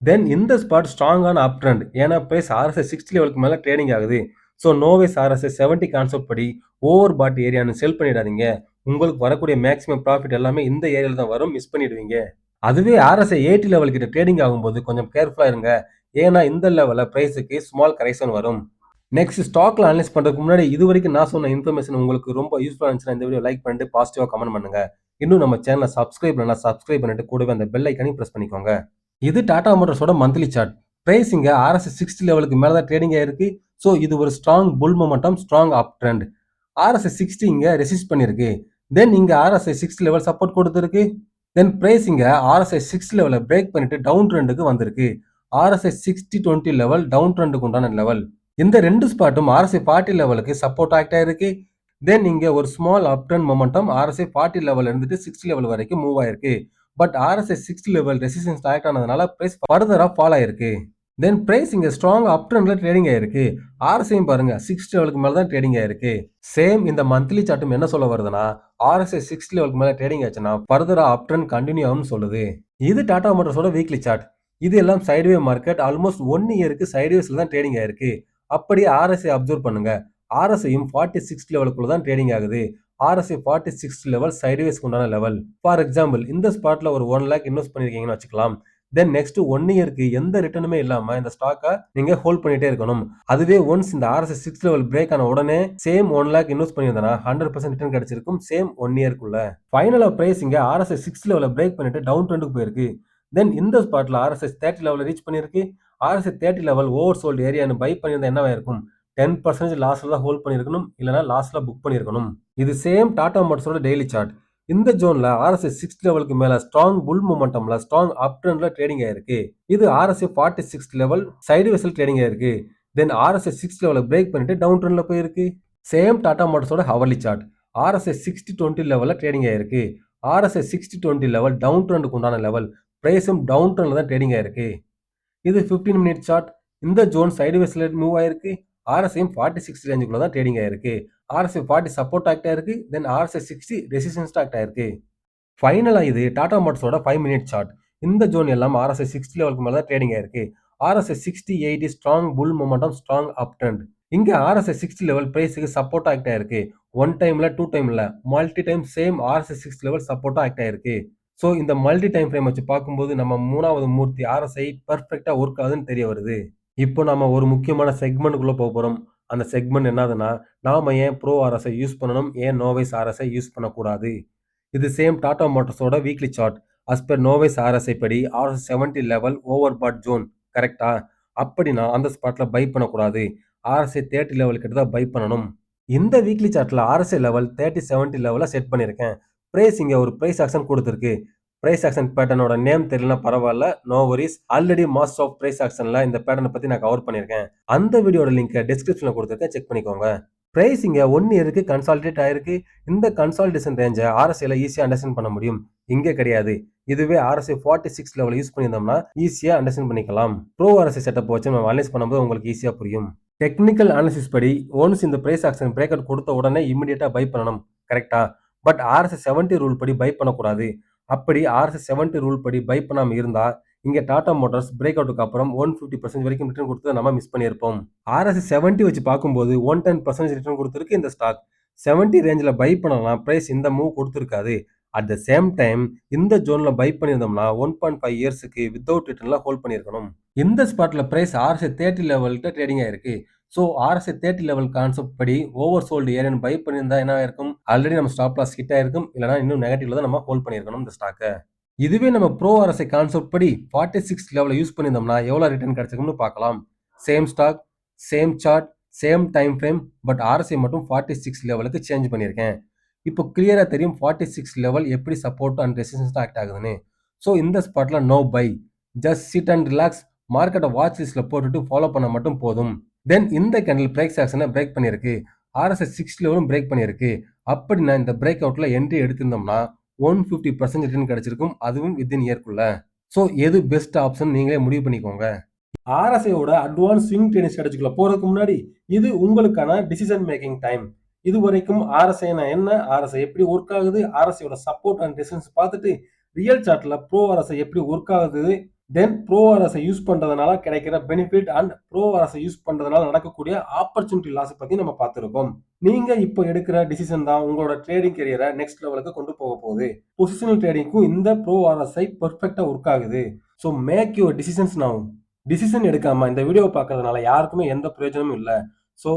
தென் இந்த ஸ்பாட் ஸ்ட்ராங்கான அப் ட்ரெண்ட். ஏன்னா பிரைஸ் RSI 60 லெவலுக்கு மேல ட்ரேடிங் ஆகுது. ஸோ நோவேஸ் RSI 70 கான்செப்ட் படி ஓவர் பாட் ஏரியான்னு செல் பண்ணிடாதீங்க. உங்களுக்கு வரக்கூடிய மேக்ஸிமம் ப்ராஃபிட் எல்லாமே இந்த ஏரியால தான் வரும். மிஸ் பண்ணிடுவீங்க. அதுவே RSI 80 லெவல் கிட்ட ட்ரேடிங் ஆகும்போது கொஞ்சம் கேர்ஃபுல்லா இருங்க. ஏன்னா இந்த லெவல்ல பிரைஸுக்கு ஸ்மால் கரெக்ஷன் வரும். நெக்ஸ்ட் ஸ்டாக்ல அனலைஸ் பண்றதுக்கு முன்னாடி இதுவரைக்கும் நான் சொன்ன இன்ஃபர்மேஷன் உங்களுக்கு ரொம்ப யூஸ்ஃபுல்லா இருந்துச்சுன்னா இந்த வீடியோ லைக் பண்ணிட்டு பாசிட்டிவா கமெண்ட் பண்ணுங்க. இன்னும் நம்ம சேனலை சப்ஸ்கிரைப் பண்ணா சப்ஸ்கிரைப் பண்ணிட்டு கூடவே அந்த பெல் ஐக்கனையும் பிரஸ் பண்ணிக்கோங்க. இது டாடா மோட்டார்ஸோட மந்த்லி சார்ட். பிரைஸ் இங்க RSI 60 லெவலுக்கு மேல தான் ட்ரேடிங் ஆயிருக்கு. ஸோ இது ஒரு strong bull momentum, strong up trend. RSI 60 இங்க ரெசிஸ்ட் பண்ணிருக்கு. தென் இங்க RSI 60 லெவல் சப்போர்ட் கொடுத்திருக்கு. தென் பிரைஸ் இங்க RSI 60 லெவலை பிரேக் பண்ணிட்டு டவுன் ட்ரெண்டுக்கு வந்திருக்கு. RSI 60-20 லெவல் டவுன் ட்ரெண்டுக்கு உண்டான லெவல். இந்த ரெண்டு ஸ்பாட்டும் RSI 40 லெவலுக்கு சப்போர்ட் ஆக்ட் ஆயிருக்கு. தென் இங்க ஒரு ஸ்மால் அப் ட்ரெண்ட் மொமெண்டம் RSI 40 லெவல் இருந்துட்டு 60 லெவல் வரைக்கும் மூவ் ஆயிருக்கு. But RSI 60 level resistance act ஆனதுனால பிரைஸ் ஃபர்தரா ஃபால் ஆயிருக்கு. தென் பிரைஸ் இங்க ஸ்ட்ராங் அப் ட்ரெண்ட்ல ட்ரேடிங் ஆயிருக்கு. RSI பாருங்க 60 லெவலுக்கு மேல தான் ட்ரேடிங் ஆயிருக்கு. சேம் இந்த மந்த்லி சார்ட்டும் என்ன சொல்ல வருதுன்னா RSI 60 லெவலுக்கு மேல ட்ரேடிங் ஆச்சுன்னா ஃபர்தரா அப் ட்ரெண்ட் கண்டினியூ ஆகும்னு சொல்லுது. இது டாடா மோட்டார்ஸோட வீக்லி சார்ட். இது எல்லாம் சைடுவே மார்க்கெட் ஆல்மோஸ்ட் 1 இயருக்கு சைடுவேஸ்ல தான் ட்ரேடிங் ஆயிருக்கு. அப்படியே RSI அப்சர்வ் பண்ணுங்க. RSIயும் 46 லெவலுக்குள்ள தான் ட்ரேடிங் ஆகுது. RSI 46 லெவல் சைடுவேஸ்க்கு உண்டான லெவல். ஃபார் எக்ஸாம்பிள் இந்த ஸ்பாட்ல ஒரு 1 லேக் இன்வெஸ்ட் பண்ணிருக்கீங்கன்னு வச்சுக்கலாம். தென் நெக்ஸ்ட் 1 இயருக்கு எந்த ரிட்டர்னுமே இல்லாம இந்த ஸ்டாக்கை நீங்க ஹோல்ட் பண்ணிட்டே இருக்கணும். அதுவே ஒன்ஸ் இந்த RSI 6 லெவல் பிரேக் ஆன உடனே சேம் 1 லேக் இன்வெஸ்ட் பண்ணியிருந்தா 100% ரிட்டர்ன் கிடைச்சிருக்கும் சேம் 1 இயர்க்குள்ள. ஃபைனலா பிரைஸ் இங்க RSI 6 லெவலை பிரேக் பண்ணிட்டு டவுன் ட்ரெண்டுக்கு போயிருக்கு. தென் இந்த ஸ்பாட்ல RSI 30 லெவலை ரீச் பண்ணிருக்கு. RSI 30 லெவல் ஓவர் சோல்டு ஏரியான்னு பை பண்ணியிருந்தா என்னவா இருக்கும்? 10% லாஸ்ல தான் ஹோல்ட் பண்ணியிருக்கணும், இல்லைனா லாஸ்ல புக் பண்ணியிருக்கணும். இது சேம் டாடா மோட்டார்ஸோட டெய்லி சார்ட். இந்த ஜோன்ல RSI 6 லெவலுக்கு மேல strong bull மொமெண்டம்ல strong up ட்ரெண்ட்ல trading ஆயிருக்கு. இது RSI 46 லெவல் சைடுவேஸ்ல ட்ரேடிங் ஆயிருக்கு. தென் RSI 6 லெவலை பிரேக் பண்ணிட்டு டவுன் ட்ரெண்ட்ல போயிருக்கு. சேம் டாடா மோட்டார்ஸோட ஹவர்லி சார்ட். RSI 60-20 லெவல்ல ட்ரேடிங் ஆயிருக்கு. RSI 60-20 லெவல் டவுன் ட்ரெண்டுக்கு உண்டான லெவல். பிரைஸும் டவுன் ட்ரெண்ட்ல தான் ட்ரேடிங் ஆயிருக்கு. இது 15 மினிட் சார்ட். இந்த ஜோன் சைடுவேஸ்ல மூவ் ஆயிருக்கு. RSIயும் 46 ரேஞ்சுக்குள்ள தான் ட்ரேடிங் ஆயிருக்கு. RSI 40 சப்போர்ட் ஆக்ட் ஆயிருக்கு. தென் RSI 60 ரெசிஸ்டன்ஸ் ஆக்ட் ஆயிருக்கு. ஃபைனலா இது டாடா மோட்டார்ஸோட 5 மினிட் சார்ட். இந்த ஜோன் எல்லாம் RSI 60 லெவலுக்கு மேல தான் ட்ரேடிங் ஆயிருக்கு. RSI 60-80 strong bull momentum, strong up trend. இங்க RSI 60 லெவல் பிரைஸ்க்கு சப்போர்ட் ஆக்ட் ஆயிருக்கு. 1 டைம்ல 2 டைம்ல multi time same RSI 6 level support act ஆயிருக்கு. ஸோ இந்த மல்டி டைம் ஃப்ரேம் வச்சு பார்க்கும்போது நம்ம மூணாவது மூர்த்தி RSI பர்ஃபெக்டா ஒர்க் ஆகுதுன்னு தெரிய வருது. இப்போ நாம ஒரு முக்கியமான செக்மெண்ட்குள்ள போறோம். அந்த செக்மெண்ட் என்னதுன்னா, நாம ஏன் ப்ரோ RSI யூஸ் பண்ணணும், ஏன் நோவைஸ் RSI யூஸ் பண்ணக்கூடாது. இது சேம் டாடா மோட்டார்ஸோட weekly chart. As per novice RSI படி RSI 70 லெவல் ஓவர் பாட் ஜோன் கரெக்டா? அப்படின்னா அந்த ஸ்பாட்ல பை பண்ணக்கூடாது. RSI 30 லெவல் கிட்ட தான் பை பண்ணணும். இந்த வீக்லி சார்ட்ல RSI லெவல் 30-70 லெவல செட் பண்ணியிருக்கேன். பிரைஸ் இங்க ஒரு பிரைஸ் ஆக்ஷன் கொடுத்திருக்கு. பிரைஸ் ஆக்ஷன் பேட்டர்னோட நேம் தெரியலனா பரவாயில்ல, no worries. Already master of price ஆக்ஷன்ல இந்த பேட்டர்னை பத்தி நான் கவர் பண்ணியிருக்கேன். அந்த வீடியோட லிங்க் டிஸ்கிரிப்ஷன்ல கொடுத்திருக்கேன், செக் பண்ணிக்கோங்க. பிரைஸ் இங்க 1 இயருக்கு கன்சாலிடேட் ஆயிருக்கு. இந்த கன்சாலிடேஷன் ரேஞ்சை RSIல ஈஸியா அண்டர்ஸ்டாண்ட் பண்ண முடியும். இங்க கிடையாது. இதுவே RSI 46 லெவல் யூஸ் பண்ணியிருந்தோம்னா ஈஸியா அண்டர்ஸ்டாண்ட் பண்ணிக்கலாம். ப்ரோ RSI செட்டப் வச்சு நம்ம அனலைஸ் பண்ணும்போது உங்களுக்கு ஈஸியா புரியும். டெக்னிக்கல் அனாலிசிஸ் படி ஒன்ஸ் இந்த பிரைஸ் ஆக்ஷன் பிரேக் அவுட் கொடுத்த உடனே இமிடியேட்டா பை பண்ணணும், கரெக்டா? பட் RSI 70 ரூல் படி பை பண்ணக்கூடாது. அப்படி RSI 70 ரூல் படி பை பண்ணாம இருந்தா இங்க டாடா மோட்டார்ஸ் பிரேக் அவுட்டுக்கு அப்புறம் 150% வரைக்கும் ரிட்டர்ன் கொடுத்து நம்ம மிஸ் பண்ணியிருப்போம். RSI 70 வச்சு பார்க்கும்போது 110% ரிட்டர்ன் கொடுத்திருக்கு இந்த ஸ்டாக். 70 ரேஞ்சில் பை பண்ணலாம், பிரைஸ் இந்த மூவ் கொடுத்துருக்காது. அட் த சேம் டைம் இந்த ஜோன்ல பை பண்ணியிருந்தோம்னா 1.5 இயர்ஸுக்கு வித்தவுட் ரிட்டர்ன்ல ஹோல்ட் பண்ணியிருக்கணும். இந்த ஸ்பாட்ல பிரைஸ் RSI 30 லெவல்கிட்ட ட்ரேடிங் ஆயிருக்கு. ஸோ RSI 30 லெவல் கான்செப்ட் படி ஓவர் சோல்டு ஏரியான்னு பை பண்ணியிருந்தா என்ன ஆயிருக்கும்? ஆல்ரெடி நம்ம ஸ்டாப் லாஸ் ஹிட் ஆயிருக்கும், இல்லைனா இன்னும் நெகட்டிவ்ல தான் நம்ம ஹோல்ட் பண்ணியிருக்கணும் இந்த ஸ்டாக்கை. இதுவே நம்ம ப்ரோ RSI கான்செப்ட் படி 46 லெவலை யூஸ் பண்ணியிருந்தோம்னா எவ்வளோ ரிட்டர்ன் கிடைச்சிருக்கும்னு பார்க்கலாம். Same stock, same chart, same time frame, but RSI மட்டும் 46 லெவலுக்கு சேஞ்ச் பண்ணியிருக்கேன். இப்போ கிளியரா தெரியும் 46 லெவல் எப்படி சப்போர்ட் அண்ட் ரெசிஸ்டன்ஸ் ஆக்ட் ஆகுதுன்னு. ஸோ இந்த ஸ்பாட்ல no buy, just sit and relax. மார்க்கெட்டை வாட்ச் லிஸ்ட்ல போட்டுட்டு ஃபாலோ பண்ண மட்டும் போதும். தென் இந்த கேண்டில் பிரைஸ் ஆக்ஷனை பிரேக் பண்ணியிருக்கு. RSI 6 லெவலும் பிரேக் பண்ணியிருக்கு. அப்படின்னா இந்த பிரேக் அவுட்ல என்ட்ரி எடுத்திருந்தோம்னா 150% ரிட்டர்ன் கிடைச்சிருக்கும், அதுவும் வித்தின் இயர்க்குள்ள. ஸோ எது பெஸ்ட் ஆப்ஷன் நீங்களே முடிவு பண்ணிக்கோங்க. RSIயோட அட்வான்ஸ் ஸ்விங் ட்ரேடிங் ஸ்ட்ராட்டஜிக்குள்ள போறதுக்கு முன்னாடி இது உங்களுக்கான டிசிஷன் மேக்கிங் டைம். இது வரைக்கும் RSIனா என்ன, RSI எப்படி ஒர்க் ஆகுது, RSIயோட சப்போர்ட் அண்ட் ரெசிஸ்டன்ஸ் பார்த்துட்டு ரியல் சார்ட்ல ப்ரோ RSI எப்படி ஒர்க் ஆகுது, தென் ப்ரோ RSI யூஸ் பண்றதுனால கிடைக்கிற benefit and bro RSI use பண்றதுனால நடக்கக்கூடிய ஆப்பர்ச்சுனிட்டி லாஸ் பத்தி நம்ம பார்த்திருக்கோம். நீங்க இப்போ எடுக்கிற டிசிஷன் தான் உங்களோட ட்ரேடிங் கரியரை நெக்ஸ்ட் லெவலுக்கு கொண்டு போக போகுது. பொசிஷனல் ட்ரேடிங்க்கும் இந்த ப்ரோ RSI பெர்ஃபெக்ட்டா ஒர்க் ஆகுது. So make your decisions now. Decision எடுக்காம இந்த வீடியோவை பார்க்கறதுனால யாருக்குமே எந்த பிரயோஜனமும் இல்லை. ஸோ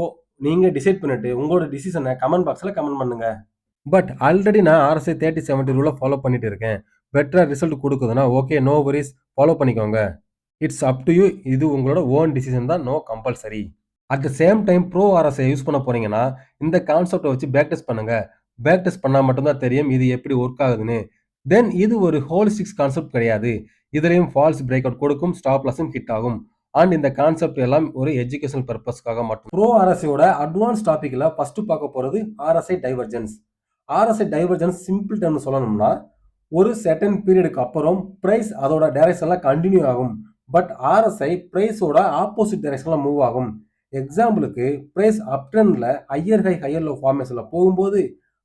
நீங்க டிசைட் பண்ணிட்டு உங்களோட டிசிஷனை கமெண்ட் பாக்ஸ்ல கமெண்ட் பண்ணுங்க. பட் ஆல்ரெடி நான் RSI 30-70 ரூலை ஃபாலோ பண்ணிட்டு இருக்கேன். பெட்டரா ரிசல்ட் கொடுக்குதுன்னா ஓகே, நோ வரிஸ், ஃபாலோ பண்ணிக்கோங்க. It's up to you. இது உங்களோட ஓன் டிசிஷன் தான், no compulsory. At the same time pro RSI use பண்ண போறீங்கன்னா இந்த கான்செப்டை வச்சு பேக் டெஸ்ட் பண்ணுங்க. பேக் டெஸ்ட் பண்ணா மட்டும்தான் தெரியும் இது எப்படி ஒர்க் ஆகுதுன்னு. தென் இது ஒரு ஹோலிஸ்டிக்ஸ் கான்செப்ட் கிடையாது. இதுலயும் ஃபால்ஸ் பிரேக் அவுட் கொடுக்கும், ஸ்டாப் லாஸும் ஹிட் ஆகும். அண்ட் இந்த கான்செப்ட் எல்லாம் ஒரு எஜுகேஷனல் பர்பஸ்க்காக மட்டும். ப்ரோ RSIயோட அட்வான்ஸ் டாபிக்ல ஃபர்ஸ்ட் பார்க்க போறது RSI divergence. RSI divergence simple term சொல்லணும்னா ஒரு செர்டன் பீரியடுக்கு அப்புறம் பிரைஸ் அதோட டைரக்ஷன்ல கண்டினியூ ஆகும். பட் RSI பிரைஸோட ஆப்போசிட் டைரக்ஷன்ல மூவ் ஆகும். எக்ஸாம்பிளுக்கு பிரைஸ் அப் ட்ரெண்ட்ல ஹையர் ஹை ஹையர் லோ ஃபார்மேஷன்ல போகும்போது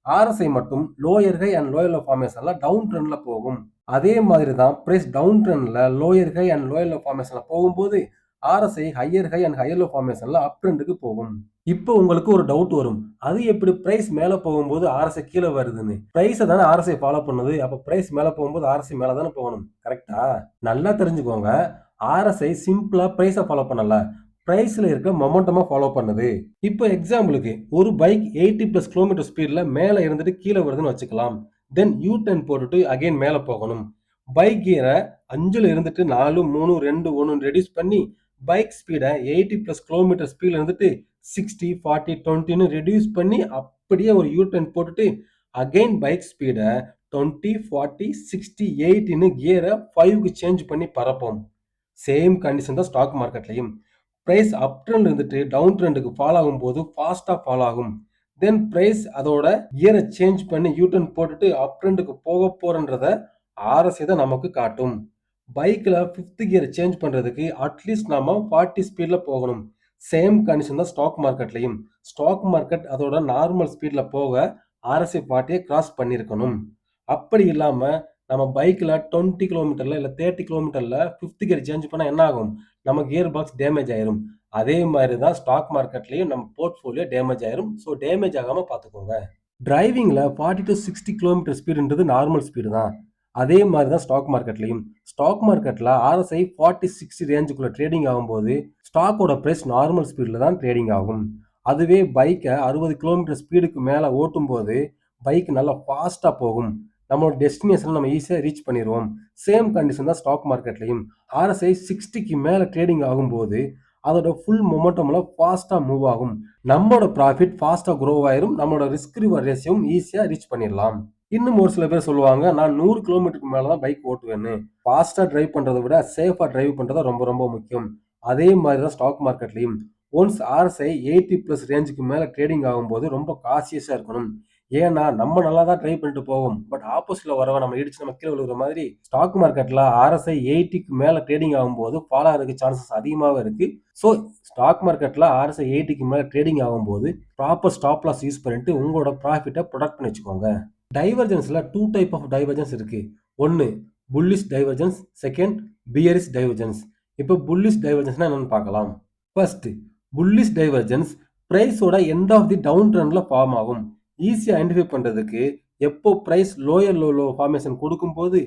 RSI மட்டும் lower high and lower low ஃபார்மேஷன்ல டவுன் ட்ரெண்ட்ல போகும். அதே மாதிரி தான் பிரைஸ் டவுன் ட்ரெண்ட்ல lower high and lower low ஃபார்மேஷன்ல போகும்போது RSI higher high and higher low ஃபார்மேஷன்ல அப் ட்ரெண்டுக்கு போகும். இப்போ உங்களுக்கு ஒரு டவுட் வரும், அது எப்படி பிரைஸ் மேல போகும்போது RSI கீழே வருதுன்னு. பிரைஸை தானே RSI ஃபாலோ பண்ணுது, அப்ப பிரைஸ் மேல போகும்போது RSI மேல தானே போகணும், கரெக்டா? நல்லா தெரிஞ்சுக்கோங்க, RSI சிம்பிளா பிரைஸை ஃபாலோ பண்ணல, பிரைஸ்ல இருக்க மொமெண்டமா ஃபாலோ பண்ணுது. இப்போ எக்ஸாம்பிளுக்கு ஒரு பைக் 80+ கிலோமீட்டர் ஸ்பீட்ல மேல இருந்துட்டு கீழே வருதுன்னு வச்சுக்கலாம். தென் யூ டர்ன் போட்டுட்டு அகைன் மேல போகணும். பைக் கியரை 5ல இருந்துட்டு 4, 3, 2, 1 ரெடியூஸ் பண்ணி பைக் ஸ்பீடை 80+ கிலோமீட்டர் ஸ்பீட்ல இருந்துட்டு 60, 40, 20ன்னு ரெடியூஸ் பண்ணி அப்படியே ஒரு யூ டர்ன் போட்டுட்டு அகைன் பைக் ஸ்பீடை 20, 40, 60, 80ன்னு கியரை 5க்கு சேஞ்ச் பண்ணி பறப்போம். சேம் கண்டிஷன் தான் ஸ்டாக் மார்க்கெட்லையும். பிரைஸ் அப் ட்ரெண்ட் இருந்துட்டு டவுன் ட்ரெண்டுக்கு ஃபாலோ ஆகும்போது ஃபாஸ்டா ஃபாலோ ஆகும். தென் பிரைஸ் அதோட கியரை சேஞ்ச் பண்ணி யூ டர்ன் போட்டுட்டு அப் ட்ரெண்டுக்கு போக போறன்றத RSI தான் நமக்கு காட்டும். பைக்ல 5th கியரை சேஞ்ச் பண்றதுக்கு அட்லீஸ்ட் நாம 40 ஸ்பீட்ல போகணும். சேம் கண்டிஷன் தான் ஸ்டாக் மார்க்கெட்லையும். ஸ்டாக் மார்க்கெட் அதோட நார்மல் ஸ்பீட்ல போக RSI 40 கிராஸ் பண்ணியிருக்கணும். அப்படி இல்லாம நம்ம பைக்ல 20 கிலோமீட்டர்ல இல்ல 30 கிலோமீட்டர்ல 5th கியர் சேஞ்ச் பண்ணா என்ன ஆகும், நம்ம கியர் பாக்ஸ் டேமேஜ் ஆயிரும். அதே மாதிரி தான் ஸ்டாக் மார்க்கெட்லயும் நம்ம போர்ட்ஃபோலியோ டேமேஜ் ஆயிரும். ஸோ டேமேஜ் ஆகாம பார்த்துக்கோங்க. டிரைவிங்ல 40 to 60 கிலோமீட்டர் ஸ்பீடுன்றது நார்மல் ஸ்பீடு தான். அதே மாதிரி தான் ஸ்டாக் மார்க்கெட்லையும். ஸ்டாக் மார்க்கெட்ல RSI 40, 60 ரேஞ்சுக்குள்ள ட்ரேடிங் ஆகும்போது ஸ்டாக்கோட பிரைஸ் நார்மல் ஸ்பீட்ல தான் ட்ரேடிங் ஆகும். அதுவே பைக்கை 60 கிலோமீட்டர் ஸ்பீடுக்கு மேல ஓட்டும் போது பைக் நல்லா ஃபாஸ்டா போகும். நம்மளோட டெஸ்டினேஷன் நம்ம ஈஸியா ரீச் பண்ணிடுவோம். சேம் கண்டிஷன் தான் ஸ்டாக் மார்க்கெட்லையும். RSI 60க்கு மேல ட்ரேடிங் ஆகும்போது அதோட ஃபுல் மொமெண்டம்ல ஃபாஸ்டா மூவ் ஆகும். நம்மளோட ப்ராஃபிட் ஃபாஸ்டா க்ரோ ஆயிரும். நம்மளோட ரிஸ்க் ரிவார்ட் ரேஷியோவும் ஈஸியா ரீச் பண்ணிடலாம். இன்னும் ஒரு சில பேர் சொல்லுவாங்க, நான் 100 கிலோமீட்டருக்கு மேல தான் பைக் ஓட்டுவேன்னு. ஃபாஸ்டா டிரைவ் பண்றதை விட சேஃபா டிரைவ் பண்றது ரொம்ப ரொம்ப முக்கியம். அதே மாதிரி தான் ஸ்டாக் மார்க்கெட்லையும். ஒன்ஸ் RSI 80+ ரேஞ்சுக்கு மேல ட்ரேடிங் ஆகும்போது ரொம்ப காசியஸா இருக்கணும். ஏன்னா நம்ம நல்லா தான் ட்ரை பண்ணிட்டு போவோம். பட் ஆப்போசிட்ல வரவன் நம்ம இடிச்சு நம்ம கீழே விழுகிற மாதிரி ஸ்டாக் மார்க்கெட்ல RSI 80க்கு மேல ட்ரேடிங் ஆகும்போது ஃபாலோ ஆகிறதுக்கு சான்சஸ் அதிகமாகவே இருக்கு. ஸோ ஸ்டாக் மார்க்கெட்ல RSI 80க்கு மேல ட்ரேடிங் ஆகும்போது ப்ராப்பர் ஸ்டாப் லாஸ் யூஸ் பண்ணிட்டு உங்களோட ப்ராஃபிட்டை ப்ரொடக்ட் பண்ணி வச்சுக்கோங்க. டைவர்ஜென்ஸ்ல 2 டைப் ஆஃப் டைவர்ஜென்ஸ் இருக்கு. ஒன்னு bullish divergence, second bearish divergence. இப்போ புல்லிஷ் டைவர்ஜென்ஸ்னா என்னன்னு பார்க்கலாம். ஃபர்ஸ்ட் புல்லிஷ் டைவர்ஜென்ஸ் பிரைஸோட எண்ட் ஆஃப் தி டவுன் ட்ரெண்ட்ல ஃபார்ம் ஆகும். ஈஸியா ஐடென்டிஃபை பண்றதுக்கு எப்போ price lower low low formation கொடுக்கும்போது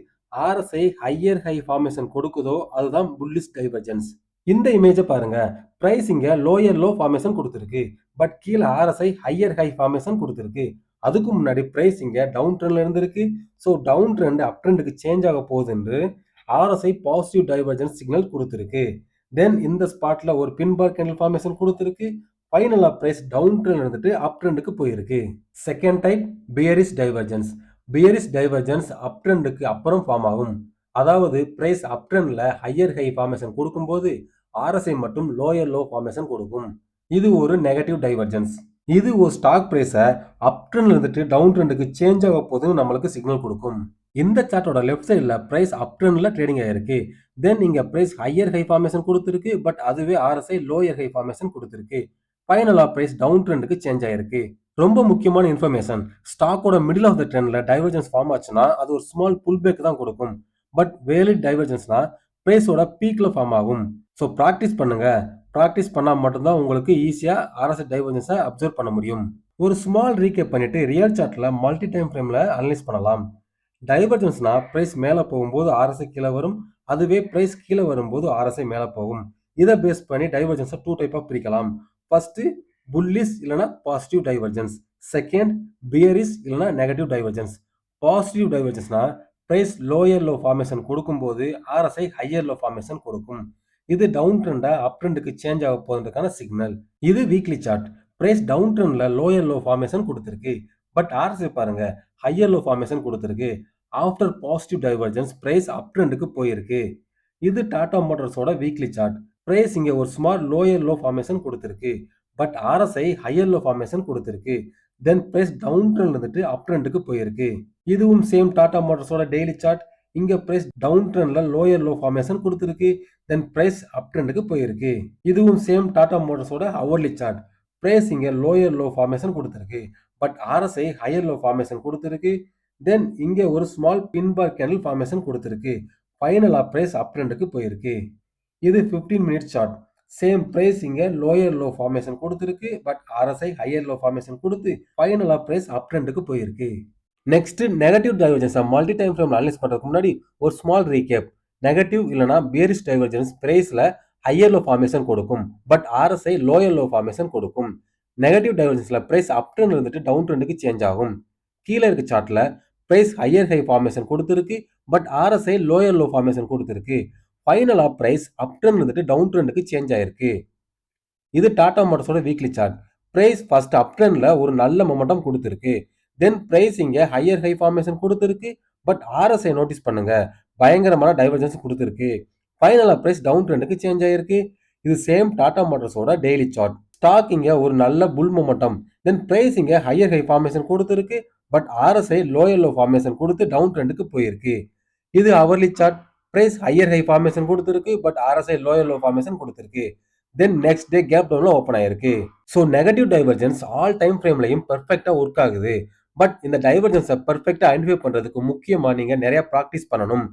RSI ஹையர் ஹை ஃபார்மேஷன் கொடுக்குதோ அதுதான் புல்லிஷ் டைவர்ஜென்ஸ். இந்த இமேஜை பாருங்க. பிரைஸ் இங்க லோயர் லோ ஃபார்மேஷன் கொடுத்துருக்கு. பட் கீழே RSI ஹையர் ஹை ஃபார்மேஷன் கொடுத்துருக்கு. அதுக்கு முன்னாடி பிரைஸ் இங்க டவுன் ட்ரெண்ட்ல இருந்திருக்கு. ஸோ டவுன் ட்ரெண்ட் அப் ட்ரெண்டுக்கு சேஞ்ச் ஆக போகுது என்று RSI பாசிட்டிவ் டைவர்ஜென்ஸ் சிக்னல் கொடுத்துருக்கு. தென் இந்த ஸ்பாட்ல ஒரு பின் பார் கேண்டில் ஃபார்மேஷன் கொடுத்துருக்கு. ஃபைனலா பிரைஸ் டவுன் ட்ரெண்ட் இருந்துட்டு அப் ட்ரெண்டுக்கு போயிருக்கு. Second type bearish divergence. Bearish divergence up ட்ரெண்டுக்கு அப்புறம் ஃபார்ம் ஆகும். அதாவது பிரைஸ் அப் ட்ரெண்ட்ல ஹையர் ஹை ஃபார்மேஷன் கொடுக்கும்போது RSI மட்டும் லோயர் லோ ஃபார்மேஷன் கொடுக்கும். இது ஒரு நெகட்டிவ் டைவர்ஜென்ஸ். இது ஒரு ஸ்டாக் பிரைஸை அப் ட்ரெண்ட்ல இருந்துட்டு டவுன் ட்ரெண்டுக்கு சேஞ்ச் ஆக போதுன்னு நம்மளுக்கு சிக்னல் கொடுக்கும். இந்த சார்ட்டோட லெஃப்ட் சைடில் பிரைஸ் அப் ட்ரெண்ட்ல ட்ரேடிங் ஆயிருக்கு. தென் இங்க பிரைஸ் ஹையர் ஹை ஃபார்மேஷன் கொடுத்துருக்கு. பட் அதுவே RSI லோயர் ஹை ஃபார்மேஷன் கொடுத்துருக்கு. ஃபைனலா பிரைஸ் டவுன் ட்ரெண்டுக்கு சேஞ்ச் ஆயிருக்கு. ரொம்ப முக்கியமான இன்ஃபர்மேஷன், ஸ்டாக்கோட மிடில் ஆஃப் த ட்ரெண்ட்ல டைவர்ஜென்ஸ் ஃபார்ம் ஆச்சுன்னா அது ஒரு ஸ்மால் புல் பேக் தான் கொடுக்கும். பட் வேலிட் டைவர்ஜென்ஸ்னா பிரைஸோட பீக்ல ஃபார்ம் ஆகும். ஸோ ப்ராக்டிஸ் பண்ணுங்க. ப்ராக்டிஸ் பண்ணா மட்டும்தான் உங்களுக்கு ஈஸியா RSI டைவர்ஜென்ஸை அப்சர்வ் பண்ண முடியும். ஒரு ஸ்மால் ரீகேப் பண்ணிட்டு ரியல் சார்ட்ல மல்டி டைம் ஃப்ரேம்ல அனலைஸ் பண்ணலாம். டைவர்ஜென்ஸ்னா பிரைஸ் மேல போகும்போது RSI கீழே வரும். அதுவே பிரைஸ் கீழே வரும்போது RSI மேல போகும். இதை பேஸ் பண்ணி டைவர்ஜென்ஸை 2 டைப்பா பிரிக்கலாம். ஃபர்ஸ்ட் புல்லிஷ் இல்லைன்னா பாசிட்டிவ் டைவர்ஜென்ஸ். செகண்ட் பியரிஷ் இல்லைன்னா நெகட்டிவ் டைவர்ஜென்ஸ். பாசிட்டிவ் டைவர்ஜென்ஸ்னா பிரைஸ் லோயர் லோ ஃபார்மேஷன் கொடுக்கும்போது ஆர்எஸ்ஐ ஹையர் லோ ஃபார்மேஷன் கொடுக்கும். இது டவுன் ட்ரெண்டா அப் ட்ரெண்டுக்கு சேஞ்ச் ஆக போகிறதுக்கான சிக்னல். இது வீக்லி சார்ட். பிரைஸ் டவுன் ட்ரெண்ட்ல லோயர் லோ ஃபார்மேஷன் கொடுத்துருக்கு. பட் ஆர்எஸ்ஐ பாருங்க ஹையர் லோ ஃபார்மேஷன் கொடுத்துருக்கு. After positive divergence price up ட்ரெண்டுக்கு போயிருக்கு. இது டாடா மோட்டார்ஸோட வீக்லி சார்ட். பிரைஸ் இங்க ஒரு ஸ்மால் லோயர் லோ ஃபார்மேஷன் கொடுத்துருக்கு. But RSI higher low formation கொடுத்துருக்கு. தென் பிரைஸ் டவுன் ட்ரெண்ட் இருந்துட்டு அப் ட்ரெண்டுக்கு போயிருக்கு. இதுவும் சேம் டாடா மோட்டார்ஸோட டெய்லி சார்ட். இங்க பிரைஸ் டவுன் ட்ரெண்ட்ல லோயர் லோ ஃபார்மேஷன் கொடுத்துருக்கு. தென் பிரைஸ் அப் ட்ரெண்டுக்கு போயிருக்கு. இதுவும் சேம் டாடா மோட்டார்ஸோட ஹவர்லி சார்ட். பிரைஸ் இங்க லோயர் லோ ஃபார்மேஷன் கொடுத்துருக்கு. But RSI higher low formation கொடுத்துருக்கு. தென் இங்க ஒரு small pin bar candle formation கொடுத்துருக்கு. ஃபைனலா பிரைஸ் அப் ட்ரெண்டுக்கு போயிருக்கு. இது 15 மினிட்ஸ் சார்ட். சேம் பிரைஸ் இங்க லோயர் லோ ஃபார்மேஷன் கொடுத்துருக்கு. But RSI higher low formation கொடுத்து ஃபைனலா பிரைஸ் அப் ட்ரெண்டுக்கு போயிருக்கு. Next negative divergence multi time frame analyse பண்றதுக்கு முன்னாடி ஒரு ஸ்மால் ரீகேப். நெகட்டிவ் இல்லனா பியரிஷ் டைவர்ஜென்ஸ் பிரைஸ்ல ஹையர் லோ ஃபார்மேஷன் கொடுக்கும். But RSI lower low formation கொடுக்கும். நெகட்டிவ் டைவர்ஜென்ஸ்ல பிரைஸ் அப் ட்ரெண்ட் இருந்துட்டு டவுன் ட்ரெண்டுக்கு சேஞ்ச் ஆகும். கீழே இருக்க சார்ட்ல பிரைஸ் ஹையர் ஹை ஃபார்மேஷன் கொடுத்துருக்கு. But RSI lower low formation கொடுத்துருக்கு. ஃபைனலா பிரைஸ் அப் ட்ரெண்ட் இருந்துட்டு டவுன் ட்ரெண்டுக்கு சேஞ்ச் ஆயிருக்கு. இது டாடா மோட்டார்ஸோட வீக்லி சார்ட். பிரைஸ் ஃபர்ஸ்ட் அப் ட்ரெண்ட்ல ஒரு நல்ல மொமெண்டம் கொடுத்துருக்கு. தென் பிரைஸ் இங்க ஹையர் ஹை ஃபார்மேஷன் கொடுத்துருக்கு. பட் ஆர்எஸ்ஐ நோட்டீஸ் பண்ணுங்க பயங்கரமான டைவர்ஜென்ஸ் கொடுத்துருக்கு. ஃபைனலா பிரைஸ் டவுன் ட்ரெண்டுக்கு சேஞ்ச் ஆயிருக்கு. இது சேம் டாடா மோட்டார்ஸோட டெய்லி சார்ட். ஸ்டாக் இங்க ஒரு நல்ல புல் மொமெண்டம். தென் பிரைஸ் இங்க ஹையர் ஹை ஃபார்மேஷன் கொடுத்துருக்கு. But RSI lower low formation கொடுத்து டவுன் ட்ரெண்டுக்கு போயிருக்கு. இது hourly chart. Price higher high formation கொடுத்துருக்கு. But RSI lower low formation கொடுத்துருக்கு. தென் நெக்ஸ்ட் டே கேப் டவுன்ல ஓப்பன் ஆயிருக்கு. So negative divergence all time ஃப்ரேம்லையும் பெர்ஃபெக்டா ஒர்க் ஆகுது. பட் இந்த டைவர்ஜென்ஸை பெர்ஃபெக்டா ஐடென்டிஃபை பண்றதுக்கு முக்கியமா நீங்க நிறைய ப்ராக்டிஸ் பண்ணணும்.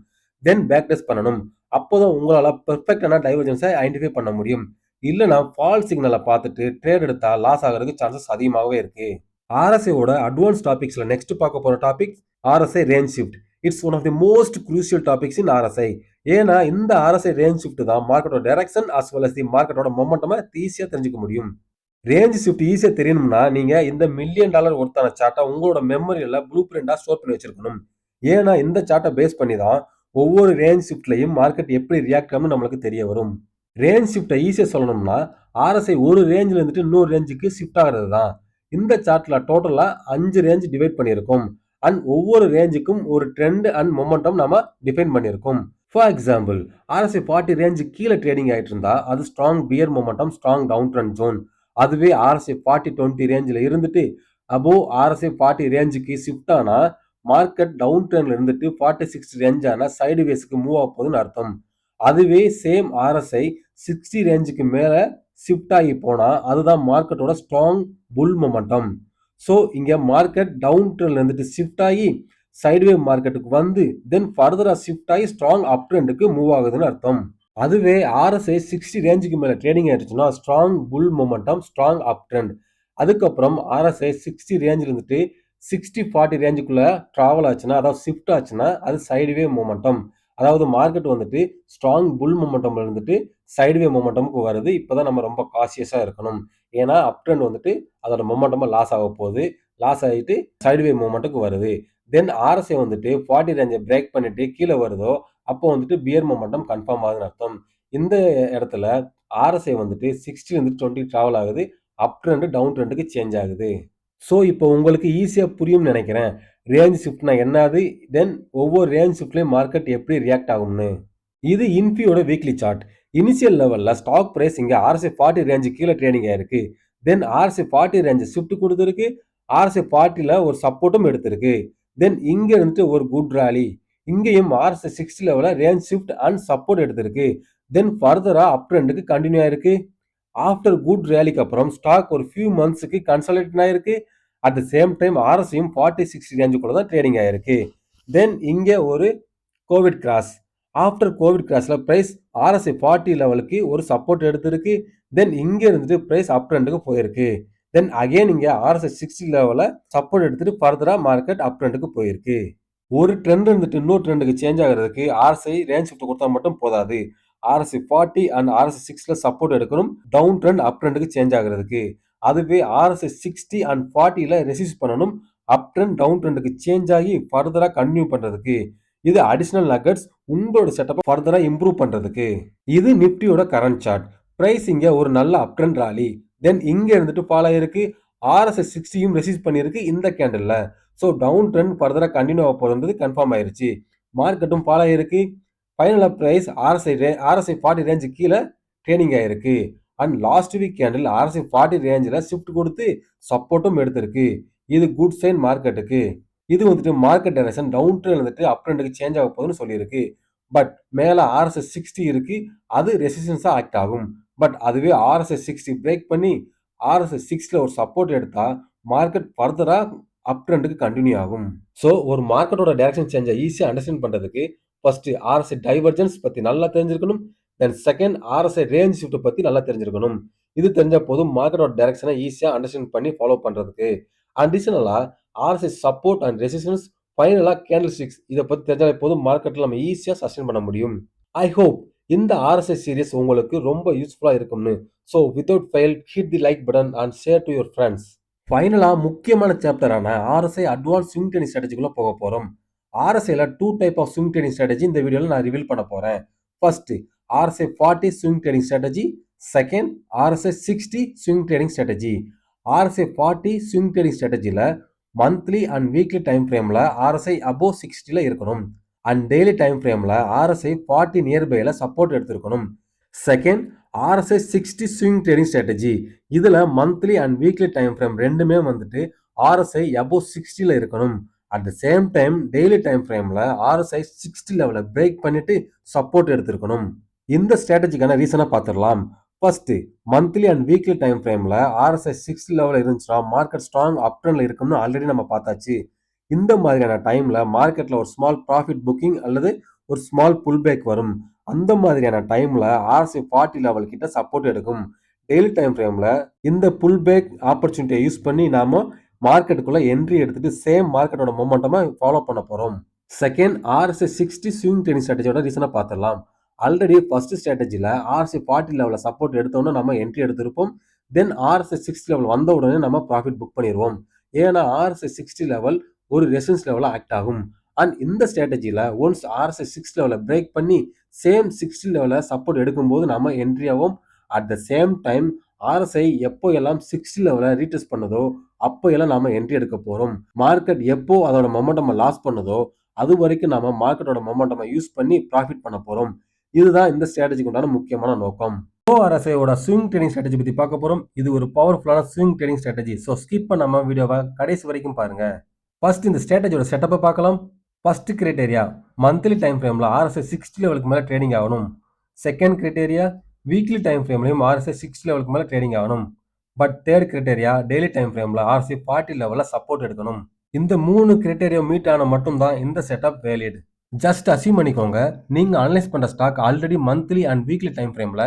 தென் பேக் டெஸ்ட் பண்ணணும். அப்போதான் உங்களால பெர்ஃபெக்டான டைவர்ஜென்ஸை ஐடென்டிஃபை பண்ண முடியும். இல்லைனா ஃபால் சிக்னலை பார்த்துட்டு ட்ரேட் எடுத்தா லாஸ் ஆகிறதுக்கு சான்சஸ் அதிகமாகவே இருக்கு. ஆர்எஸ்ஐயோட அட்வான்ஸ் டாபிக்ஸ்ல நெக்ஸ்ட் பார்க்க போற topic RSI range shift. It's one of the most crucial topics in RSI. ஏன்னா இந்த ஆர்எஸ்ஐ ரேஞ்ச் ஷிஃப்ட் தான் மார்க்கெட்டோட direction as well as the மார்க்கெட்டோட மொமெண்டமா ஈஸியா தெரிஞ்சுக்க முடியும். ரேஞ்ச் ஷிஃப்ட் ஈஸியா தெரியணும்னா நீங்க இந்த $1,000,000 ஒருத்தான சார்ட்டை உங்களோட மெமரியில ப்ளூ பிரிண்டா ஸ்டோர் பண்ணி வச்சிருக்கணும். ஏன்னா இந்த சார்ட்டை பேஸ் பண்ணி தான் ஒவ்வொரு ரேஞ்ச் ஷிஃப்ட்லையும் மார்க்கெட் எப்படி ரியாக்ட் ஆகும்னு நம்மளுக்கு தெரிய வரும். ரேஞ்ச் ஷிஃப்ட்டை ஈஸியா சொல்லணும்னா ஆர்எஸ்ஐ ஒரு ரேஞ்சில் இருந்துட்டு இன்னொரு ரேஞ்சுக்கு ஷிஃப்ட் ஆகிறது தான். இந்த சார்ட்ல டோட்டலா 5 ரேஞ்ச் டிவைட் பண்ணியிருக்கோம். அண்ட் ஒவ்வொரு ரேஞ்சுக்கும் ஒரு ட்ரெண்ட் அண்ட் மொமெண்டம் நம்ம டிஃபைன் பண்ணியிருக்கோம். ஃபார் எக்ஸாம்பிள் ஆர்எஸ்ஐ 40 ரேஞ்சு கீழே ட்ரேடிங் ஆகிட்டு இருந்தா அது strong bear momentum strong down trend zone. அதுவே ஆர்எஸ்ஐ 40-20 ரேஞ்சில் இருந்துட்டு அபோவ் ஆர்எஸ்ஐ 40 ரேஞ்சுக்கு ஷிஃப்ட் ஆனா மார்க்கெட் டவுன் ட்ரெண்ட்ல இருந்துட்டு 40-60 ரேஞ்ச் ஆனா சைடு வேஸ்க்கு மூவ் ஆக போகுதுன்னு அர்த்தம். அதுவே சேம் ஆர்எஸ்ஐ 60 ரேஞ்சுக்கு மேல ஷிஃப்ட் ஆகி போனா அதுதான் மார்க்கெட்டோட ஸ்ட்ராங் புல் மொமெண்டம். ஸோ இங்க மார்க்கெட் டவுன் ட்ரெண்ட்ல இருந்துட்டு ஷிஃப்ட் ஆகி சைட்வே மார்க்கெட்டுக்கு வந்து தென் ஃபர்தரா ஷிஃப்ட் ஆகி ஸ்ட்ராங் அப் ட்ரெண்டுக்கு மூவ் ஆகுதுன்னு அர்த்தம். அதுவே ஆர்எஸ்ஐ 60 ரேஞ்சுக்கு மேல ட்ரேடிங் ஆயிடுச்சுன்னா strong bull momentum strong up trend. அதுக்கப்புறம் ஆர்எஸ்ஐ 60 ரேஞ்சில் இருந்துட்டு 60-40 ரேஞ்சுக்குள்ள டிராவல் ஆச்சுன்னா அதாவது ஷிஃப்ட் ஆச்சுன்னா அது சைடுவே மொமெண்டம். அதாவது மார்க்கெட் வந்துட்டு ஸ்ட்ராங் புல் மொமெண்டம்ல இருந்துட்டு சைடுவே மொமெண்டமுக்கு வருது. இப்போதான் நம்ம ரொம்ப காஷியஸா இருக்கணும். ஏன்னா அப் ட்ரெண்ட் வந்துட்டு அதோட மொமெண்டமா லாஸ் ஆக போகுது. லாஸ் ஆகிட்டு சைடுவே மூவ்மெண்ட்டுக்கு வருது. தென் ஆர்எஸ்ஐ வந்துட்டு 40 ரேஞ்சை பிரேக் பண்ணிட்டு கீழே வருதோ அப்போ வந்துட்டு பியர் மொமெண்டம் கன்ஃபார்ம் ஆகுதுன்னு அர்த்தம். இந்த இடத்துல ஆர்எஸ்ஐ வந்துட்டு 60 இருந்துட்டு 20 டிராவல் ஆகுது. அப் ட்ரெண்ட் டவுன் ட்ரெண்டுக்கு சேஞ்ச் ஆகுது. ஸோ இப்போ உங்களுக்கு ஈஸியா புரியும்னு நினைக்கிறேன். ரேஞ்ச் ஷிஃப்ட்னா என்னது, தென் ஒவ்வொரு ரேஞ்ச் ஷிஃப்ட்லயும் மார்க்கெட் எப்படி ரியாக்ட் ஆகும்னு. இது இன்ஃபியோட வீக்லி சார்ட். இனிஷியல் லெவல்ல ஸ்டாக் பிரைஸ் இங்க ஆர்எஸ்ஐ 40 ரேஞ்சு கீழே ட்ரேடிங் ஆயிருக்கு. தென் ஆர்எஸ்ஐ 40 ரேஞ்சு ஷிஃப்ட் கொடுத்துருக்கு. ஆர்எஸ்ஐ 40ல ஒரு சப்போர்ட்டும் எடுத்திருக்கு. தென் இங்க இருந்துட்டு ஒரு குட் ராலி. இங்கேயும் ஆர்எஸ்ஐ 60 லெவல்ல ரேஞ்ச் ஷிஃப்ட் அண்ட் சப்போர்ட் எடுத்திருக்கு. தென் ஃபர்தரா அப் ட்ரெண்டுக்கு கண்டினியூ ஆயிருக்கு. ஆஃப்டர் குட் ரேலிக்கு அப்புறம் ஸ்டாக் ஒரு ஃபியூ மந்த்ஸ்க்கு கன்சாலிடேட் ஆயிருக்கு. அட் த சேம் டைம் ஆர்எஸ்ஐயும் 40-60 ரேஞ்சுக்குள்ள தான் ட்ரேடிங் ஆயிருக்கு. தென் இங்க ஒரு கோவிட் கிராஸ். ஆஃப்டர் கோவிட் கிராஸ்ல பிரைஸ் ஆர்எஸ்ஐ 40 லெவலுக்கு ஒரு சப்போர்ட் எடுத்திருக்கு. தென் இங்க இருந்துட்டு பிரைஸ் அப் ட்ரெண்டுக்கு போயிருக்கு. தென் அகைன் இங்க ஆர்எஸ்ஐ 60 லெவல சப்போர்ட் எடுத்துட்டு ஃபர்தரா மார்க்கெட் அப் ட்ரெண்டுக்கு போயிருக்கு. ஒரு ட்ரெண்ட் இருந்துட்டு இன்னொரு ட்ரெண்டுக்கு சேஞ்ச் ஆகிறதுக்கு ஆர்எஸ்ஐ ரேஞ்ச் ஷிஃப்ட் கொடுத்தா மட்டும் போதாது. ஆர்எஸ்ஐ 40 அண்ட் ஆர்எஸ்ஐ 6ல சப்போர்ட் எடுக்கணும் டவுன் ட்ரெண்ட் அப் ட்ரெண்டுக்கு சேஞ்ச் ஆகிறதுக்கு. அதுவே RSI 60 and 40ல ரெசிஸ்ட் பண்ணணும். அப் ட்ரெண்ட் டவுன் ட்ரெண்டுக்கு சேஞ்ச் ஆகி ஃபர்தரா கண்டினியூ பண்றதுக்கு. இது அடிஷனல் நகட்ஸ் உங்களோட செட்டப்பை ஃபர்தரா இம்ப்ரூவ் பண்றதுக்கு. இது நிப்டியோட கரண்ட் சார்ட். பிரைஸ் இங்க ஒரு நல்ல அப் ட்ரெண்ட் ராலி. தென் இங்க இருந்துட்டு ஃபால் ஆயிருக்கு. RSI 60யும் ரெசிஸ்ட் பண்ணிருக்கு இந்த கேண்டில்ல. ஸோ டவுன் ட்ரெண்ட் ஃபர்தரா கண்டினியூ ஆக போகிறது கன்ஃபார்ம் ஆயிருச்சு. மார்க்கெட்டும் ஃபால் ஆயிருக்கு. ஃபைனலாக பிரைஸ் RSI 40 ரேஞ்சு கீழே ட்ரேடிங் ஆயிருக்கு. And last week candle RSI 40 ரேஞ்சில் ஷிஃப்ட் கொடுத்து சப்போர்ட்டும் எடுத்திருக்கு. இது குட் சைன் மார்க்கெட்டுக்கு. இது வந்துட்டு மார்க்கெட் டைரக்ஷன் டவுன் ட்ரெண்ட் வந்துட்டு அப் ட்ரெண்டுக்கு சேஞ்ச் ஆக போகுதுன்னு சொல்லியிருக்கு. பட் மேலே RSI 60 இருக்கு, அது ரெசிஸ்டன்ஸாக ஆக்ட் ஆகும். பட் அதுவே RSI 60 பிரேக் பண்ணி RSI 60ல ஒரு சப்போர்ட் எடுத்தா மார்க்கெட் ஃபர்தரா அப் ட்ரெண்டுக்கு கண்டினியூ ஆகும். ஸோ ஒரு மார்க்கெட்டோட டைரக்ஷன் சேஞ்சை ஈஸியாக அண்டர்ஸ்டாண்ட் பண்ணுறதுக்கு ஃபர்ஸ்ட் RSI டைவர்ஜென்ஸ் பற்றி நல்லா தெரிஞ்சிருக்கணும். Then second RSI range shift பற்றி நல்லா தெரிஞ்சிருக்கணும். இது தெரிஞ்ச போதும் மார்க்கெட்டோட டைரக்ஷனை ஈஸியாக அண்டர்ஸ்டாண்ட் பண்ணி ஃபாலோ பண்ணுறதுக்கு. அடிஷனலாக RSI சப்போர்ட் அண்ட் ரெசிஸ்டன்ஸ், ஃபைனலாக கேண்டில் ஸ்டிக்ஸ் இதை பற்றி தெரிஞ்சாலே போதும் மார்க்கெட்டில் நம்ம ஈஸியாக சஸ்டெயின் பண்ண முடியும். ஐ ஹோப் இந்த RSI சீரிஸ் உங்களுக்கு ரொம்ப யூஸ்ஃபுல்லாக இருக்கும்னு. So without fail hit the like button and share to your friends. ஃபைனலாக முக்கியமான சாப்டரான RSI அட்வான்ஸ் ஸ்விங் ட்ரேடிங் ஸ்ட்ராட்டஜிக்குள்ளே போக போகிறோம். RSIல 2 type of swing trading strategy இந்த வீடியோவில் நான் ரிவீல் பண்ண போகிறேன். First RSI 40 swing trading strategy, second RSI 60 swing trading strategy. RSI 40 swing trading ஸ்ட்ராட்டஜியில் மந்த்லி அண்ட் வீக்லி டைம் ஃப்ரேமில் RSI above 60ல இருக்கணும். அண்ட் டெய்லி டைம் ஃப்ரேமில் RSI 40 நியர்பையில் சப்போர்ட் எடுத்திருக்கணும். Second RSI 60 swing trading strategy. இதில் monthly and weekly time frame ரெண்டுமே வந்துட்டு RSI above 60ல இருக்கணும். At the same time daily time ஃப்ரேமில் RSI 60 லெவலை பிரேக் பண்ணிட்டு சப்போர்ட் எடுத்திருக்கணும். இந்த ஸ்ட்ராட்டஜிக்கான ரீசனை பார்த்துடலாம். First monthly and weekly time ஃப்ரேமில் RSI 60 லெவலில் இருந்துச்சுன்னா மார்க்கெட் ஸ்ட்ராங் அப் ட்ரெண்ட்ல இருக்கும்னு ஆல்ரெடி நம்ம பார்த்தாச்சு. இந்த மாதிரியான டைமில் மார்க்கெட்டில் ஒரு ஸ்மால் ப்ராஃபிட் புக்கிங் அல்லது ஒரு ஸ்மால் புல் பேக் வரும். அந்த மாதிரியான டைமில் RSI 40 லெவல் கிட்ட சப்போர்ட் எடுக்கும். டெய்லி டைம் ஃப்ரேமில் இந்த புல் பேக் ஆப்பர்ச்சுனிட்டியை யூஸ் பண்ணி நாம மார்க்கெட்டுக்குள்ள என்ட்ரி எடுத்துட்டு சேம் மார்க்கெட்டோட மொமெண்டமா ஃபாலோ பண்ண போறோம். செகண்ட் RSI 60 ஸ்விங் ட்ரேடிங் ஸ்ட்ராட்டஜியோட ரீசனை பார்த்துடலாம். ஆல்ரெடி ஃபர்ஸ்ட் ஸ்ட்ராட்டஜியில் RSI 40 லெவலில் சப்போர்ட் எடுத்தோன்னா நம்ம என்ட்ரி எடுத்திருப்போம். தென் RSI 60 லெவல் வந்த உடனே நம்ம ப்ராஃபிட் புக் பண்ணிடுவோம். ஏன்னா RSI 60 லெவல் ஒரு ரெசிஸ்டன்ஸ் லெவலில் ஆக்ட் ஆகும். அண்ட் இந்த ஸ்ட்ராட்டஜியில் ஒன்ஸ் RSI 60 லெவலில் பிரேக் பண்ணி சேம் 60 லெவலில் சப்போர்ட் எடுக்கும்போது நம்ம என்ட்ரி ஆகும். At the same time RSI எப்போ எல்லாம் 60 லெவலில் ரீடெஸ்ட் பண்ணுதோ அப்போ எல்லாம் நாம என்ட்ரி எடுக்க போறோம். மார்க்கெட் எப்போ அதோட மொமெண்டம் லாஸ் பண்ணுதோ அது வரைக்கும் நாம மார்க்கெட்டோட மொமெண்டம் யூஸ் பண்ணி ப்ராஃபிட் பண்ண போறோம். இதுதான் இந்த ஸ்ட்ராட்டஜிக்கு உண்டான முக்கியமான நோக்கம். RSIயோட ஸ்விங் ட்ரேடிங் ஸ்ட்ராட்டஜி பத்தி பார்க்க போறோம். இது ஒரு பவர்ஃபுல்லான swing trading strategy. So skip பண்ணாம வீடியோவை கடைசி வரைக்கும் பாருங்க. ஃபர்ஸ்ட் இந்த ஸ்ட்ராட்டஜியோட செட்டப்பை பார்க்கலாம். ஃபர்ஸ்ட் கிரைட்டேரியா மந்த்லி டைம் ஃப்ரேம்ல RSI 60 லெவலுக்கு மேலே ட்ரேடிங் ஆகணும். செகண்ட் கிரைட்டேரியா வீக்லி டைம் ஃப்ரேம்லையும் RSI 60 லெவலுக்கு மேலே ட்ரேடிங் ஆகணும். But third criteria daily time ஃப்ரேம்ல RSI 40 லெவலில் சப்போர்ட் எடுக்கணும். இந்த 3 கிரைட்டேரியா மீட் ஆன மட்டும் தான் இந்த செட்டப் வேலிட். ஜஸ்ட் அசீவ் பண்ணிக்கோங்க, நீங்க அனலைஸ் பண்ற stock already monthly and weekly time ஃப்ரேம்ல